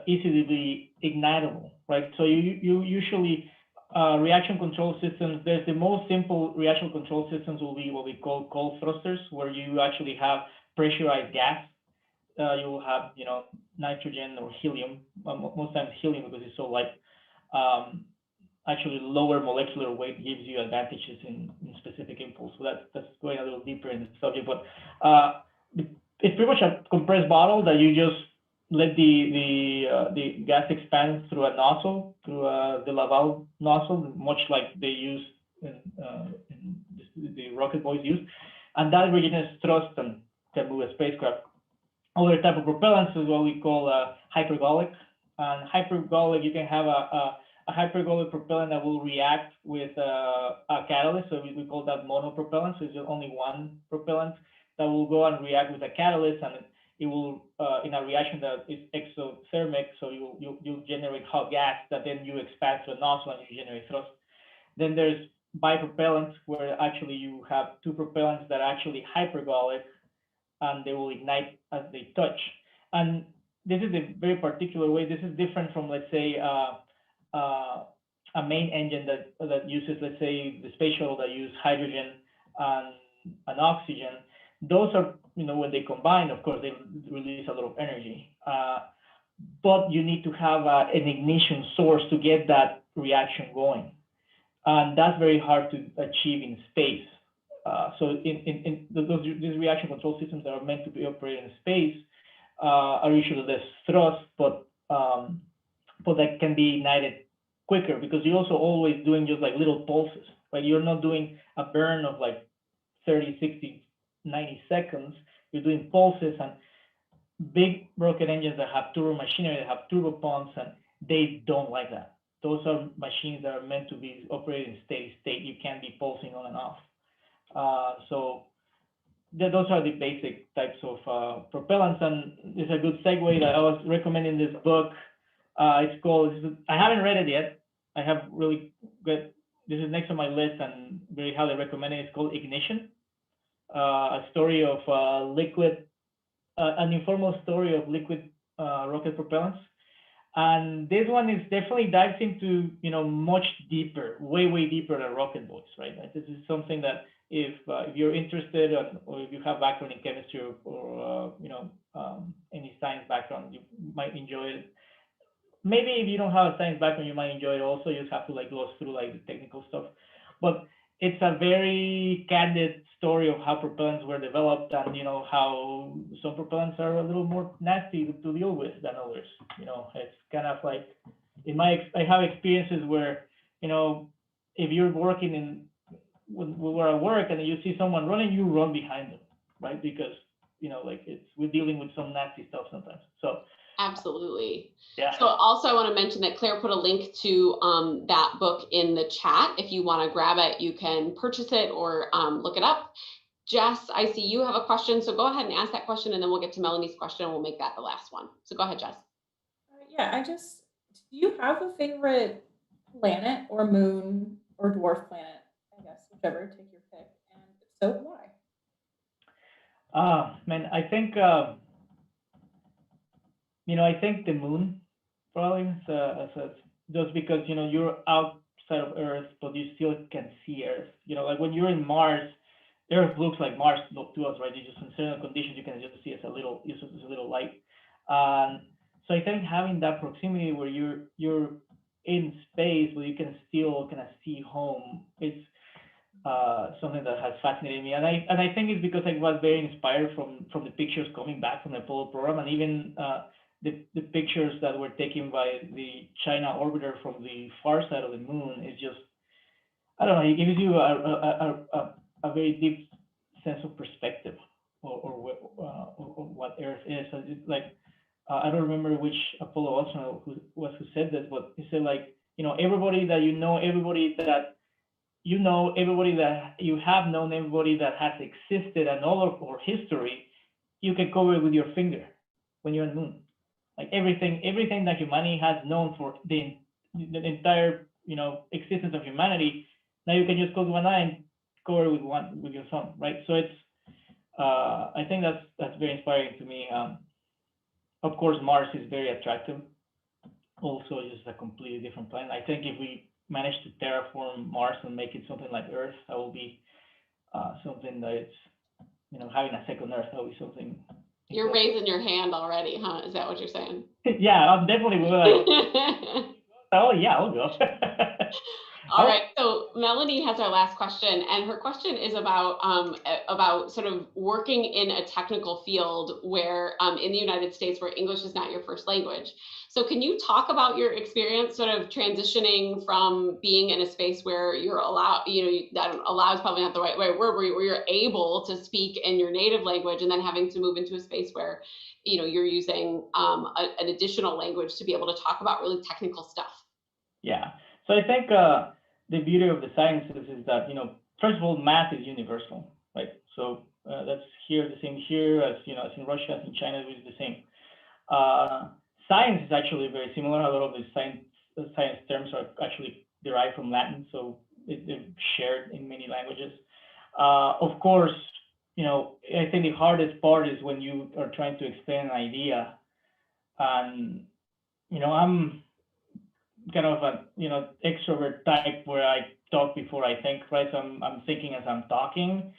easily ignitable, right? So you usually reaction control systems, there's the most simple reaction control systems will be what we call cold thrusters, where you actually have pressurized gas. You will have, nitrogen or helium, most times helium because it's so light. Actually, lower molecular weight gives you advantages in specific impulse. So that's going a little deeper in the subject, but it's pretty much a compressed bottle that you just let the gas expand through a nozzle, through the Laval nozzle, much like they use in the rocket boys use, and that regenerates thrust and can move a spacecraft. Other type of propellants is what we call hypergolic. And hypergolic, you can have a hypergolic propellant that will react with a catalyst. So we call that monopropellant. So it's only one propellant that will go and react with a catalyst, and it will, in a reaction that is exothermic, so you'll generate hot gas that then you expand to a nozzle and you generate thrust. Then there's bipropellants, where actually you have two propellants that are actually hypergolic, and they will ignite as they touch. And this is a very particular way. This is different from, let's say, a main engine that uses, let's say, the space shuttle that use hydrogen and oxygen. Those are, when they combine, of course, they release a lot of energy. But you need to have an ignition source to get that reaction going. And that's very hard to achieve in space. So these reaction control systems that are meant to be operated in space are usually less thrust, but that can be ignited quicker, because you're also always doing just like little pulses, right? You're not doing a burn of like 30, 60, 90 seconds. You're doing pulses, and big rocket engines that have turbo machinery, that have turbo pumps, and they don't like that. Those are machines that are meant to be operated in steady state. You can't be pulsing on and off. So those are the basic types of propellants, and it's a good segue that I was recommending this book. It's called, I haven't read it yet. I have really good, this is next on my list and very highly recommended. It's called Ignition, a story of an informal story of liquid rocket propellants. And this one is definitely dives into, much deeper, way deeper than rocket boys, right? This is something that if you're interested or if you have background in chemistry or any science background, you might enjoy it. Maybe if you don't have a science background, you might enjoy it also. You just have to go through the technical stuff. But it's a very candid story of how propellants were developed, and how some propellants are a little more nasty to deal with than others. It's kind of like I have experiences where if you're working we're at work and you see someone running, you run behind them, right? Because we're dealing with some nasty stuff sometimes. So absolutely. Yeah. So also I want to mention that Claire put a link to that book in the chat. If you want to grab it, you can purchase it or look it up. Jess, I see you have a question. So go ahead and ask that question, and then we'll get to Melanie's question and we'll make that the last one. So go ahead, Jess. Yeah, do you have a favorite planet or moon or dwarf planet? I guess, whichever, take your pick. And if so, why? Man, I think I think the moon probably, just because you're outside of Earth, but you still can see Earth. Like when you're in Mars, Earth looks like Mars to us, right? You just, in certain conditions, you can just see it's a little light. So I think having that proximity where you're in space, where you can still kind of see home, it's something that has fascinated me. And I think it's because I was very inspired from the pictures coming back from the Apollo program, and even the pictures that were taken by the China orbiter from the far side of the moon is just, I don't know, it gives you a very deep sense of perspective or what Earth is. So it's like, I don't remember which Apollo astronaut who said this, but he said everybody that everybody that everybody that you have known, everybody that has existed and all of our history, you can cover it with your finger when you're on the moon. Like everything that humanity has known for the entire existence of humanity, now you can just close one eye and cover it with your thumb, right? So it's I think that's very inspiring to me. Of course, Mars is very attractive. Also, it's just a completely different planet. I think if we manage to terraform Mars and make it something like Earth, that will be something that it's, having a second Earth, that will be something. You're raising your hand already, huh? Is that what you're saying? Yeah, I'm definitely like, oh yeah, I'll go. All right, so Melanie has our last question, and her question is about sort of working in a technical field where in the United States where English is not your first language. So can you talk about your experience sort of transitioning from being in a space where you're allowed, that allow is probably not the right word, where you're able to speak in your native language, and then having to move into a space where you're using an additional language to be able to talk about really technical stuff? Yeah, so I think the beauty of the sciences is that, first of all, math is universal, right? So that's the same here as, as in Russia, as in China, it is the same. Science is actually very similar. A lot of the science terms are actually derived from Latin, so they're shared in many languages. Of course, I think the hardest part is when you are trying to explain an idea, and, I'm kind of a extrovert type where I talk before I think, right? So I'm thinking as I'm talking.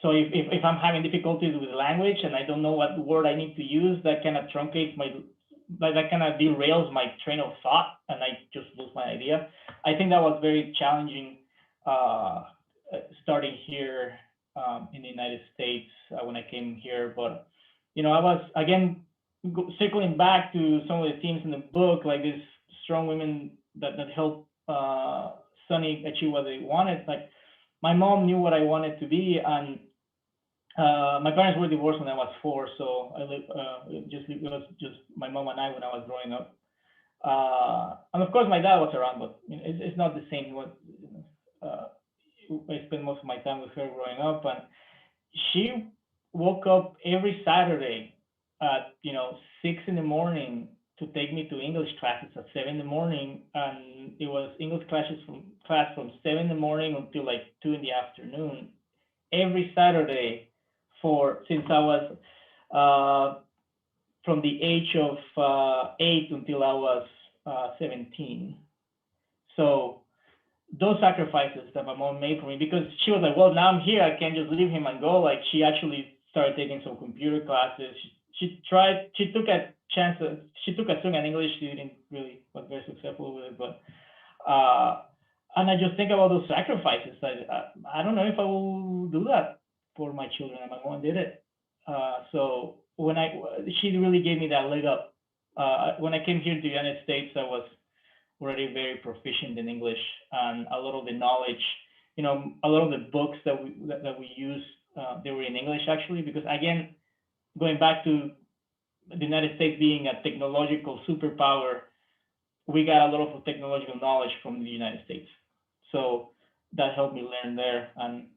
So if I'm having difficulties with language and I don't know what word I need to use, that kind of truncates that kind of derails my train of thought, and I just lose my idea. I think that was very challenging starting here in the United States when I came here. But I was, again, circling back to some of the themes in the book, like this strong women that help Sunny achieve what they wanted. Like, my mom knew what I wanted to be, and my parents were divorced when I was 4, so it was just my mom and I when I was growing up. And of course, my dad was around, but it's not the same. I spent most of my time with her growing up, and she woke up every Saturday at 6 in the morning to take me to English classes at 7 in the morning, and it was English classes from 7 in the morning until like 2 in the afternoon every Saturday since I was from the age of 8 until I was 17. So those sacrifices that my mom made for me, because she was like, well, now I'm here, I can't just leave him and go. Like, she actually started taking some computer classes. She took a swing at English. She didn't really was very successful with it, but and I just think about those sacrifices. I don't know if I will do that for my children, and my mom did it. So she really gave me that leg up. When I came here to the United States, I was already very proficient in English, and a lot of the knowledge, a lot of the books that we use, they were in English actually, because again, going back to the United States being a technological superpower, we got a lot of technological knowledge from the United States. So that helped me learn there. And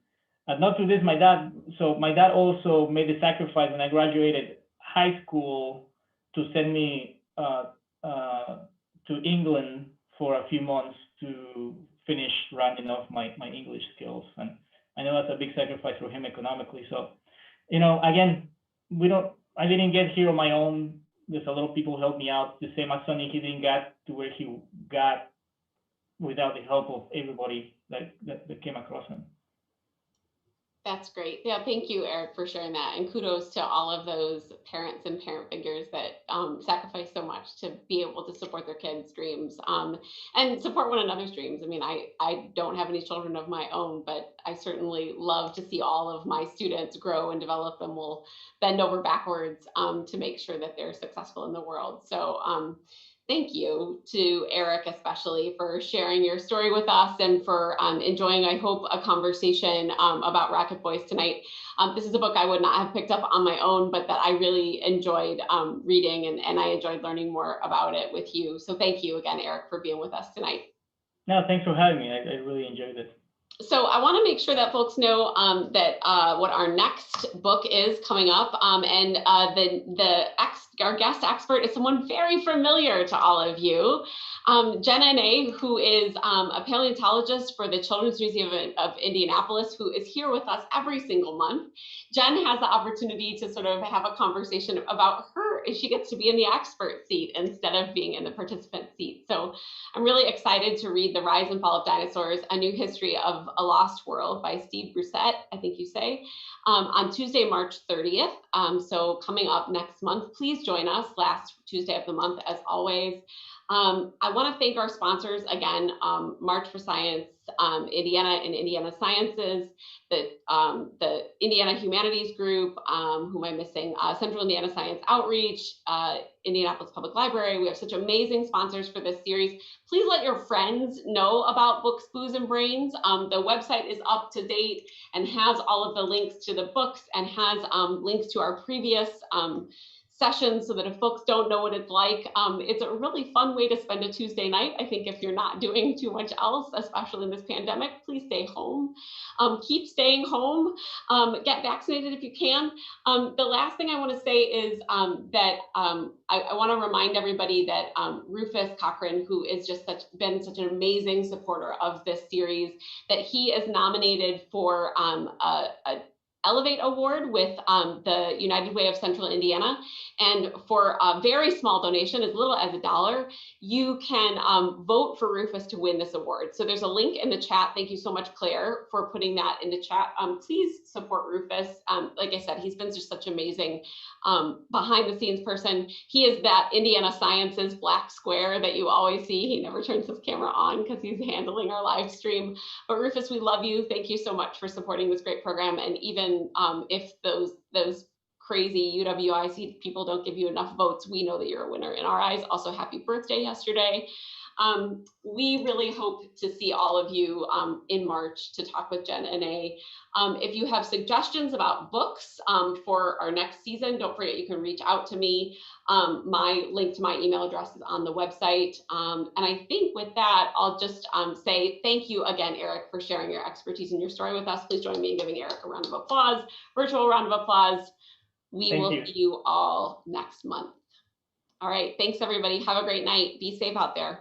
not to this, my dad also made the sacrifice when I graduated high school to send me to England for a few months to finish rounding off my English skills. And I know that's a big sacrifice for him economically. So, again, I didn't get here on my own. There's a lot of people who helped me out. The same as Sonny, he didn't get to where he got without the help of everybody that came across him. That's great. Yeah, thank you, Eric, for sharing that. And kudos to all of those parents and parent figures that sacrifice so much to be able to support their kids' dreams and support one another's dreams. I mean, I don't have any children of my own, but I certainly love to see all of my students grow and develop, and will bend over backwards to make sure that they're successful in the world. So thank you to Eric, especially for sharing your story with us and for enjoying, I hope, a conversation about Rocket Boys tonight. This is a book I would not have picked up on my own, but that I really enjoyed reading, and I enjoyed learning more about it with you. So thank you again, Eric, for being with us tonight. No, thanks for having me. I really enjoyed it. So I want to make sure that folks know that what our next book is coming up, and our guest expert is someone very familiar to all of you. Jenna Ney, who is a paleontologist for the Children's Museum of Indianapolis, who is here with us every single month. Jen has the opportunity to sort of have a conversation about her, as she gets to be in the expert seat instead of being in the participant seat. So I'm really excited to read The Rise and Fall of Dinosaurs, A New History of a Lost World by Steve Brusette, I think you say, on Tuesday, March 30th. So coming up next month, please join us last Tuesday of the month, as always. I want to thank our sponsors again, March for Science, Indiana and Indiana Sciences, the Indiana Humanities Group, who am I missing? Central Indiana Science Outreach, Indianapolis Public Library. We have such amazing sponsors for this series. Please let your friends know about Books, Booze, and Brains. The website is up to date and has all of the links to the books and has links to our previous sessions so that if folks don't know what it's like, it's a really fun way to spend a Tuesday night. I think if you're not doing too much else, especially in this pandemic, please stay home. Keep staying home. Get vaccinated if you can. The last thing I want to say is that I want to remind everybody that Rufus Cochran, who is just been such an amazing supporter of this series, that he is nominated for a Elevate Award with the United Way of Central Indiana. And for a very small donation, as little as $1, you can vote for Rufus to win this award. So there's a link in the chat. Thank you so much, Claire, for putting that in the chat. Please support Rufus. Like I said, he's been just such amazing behind the scenes person. He is that Indiana Sciences black square that you always see. He never turns his camera on because he's handling our live stream. But Rufus, we love you. Thank you so much for supporting this great program. And even if those crazy UWIC people don't give you enough votes, we know that you're a winner in our eyes. Also, happy birthday yesterday. We really hope to see all of you in March to talk with Jen and A. If you have suggestions about books for our next season, don't forget you can reach out to me. My link to my email address is on the website. And I think with that, I'll just say thank you again, Eric, for sharing your expertise and your story with us. Please join me in giving Eric a round of applause, virtual round of applause. We will see you all next month. All right, thanks everybody. Have a great night. Be safe out there.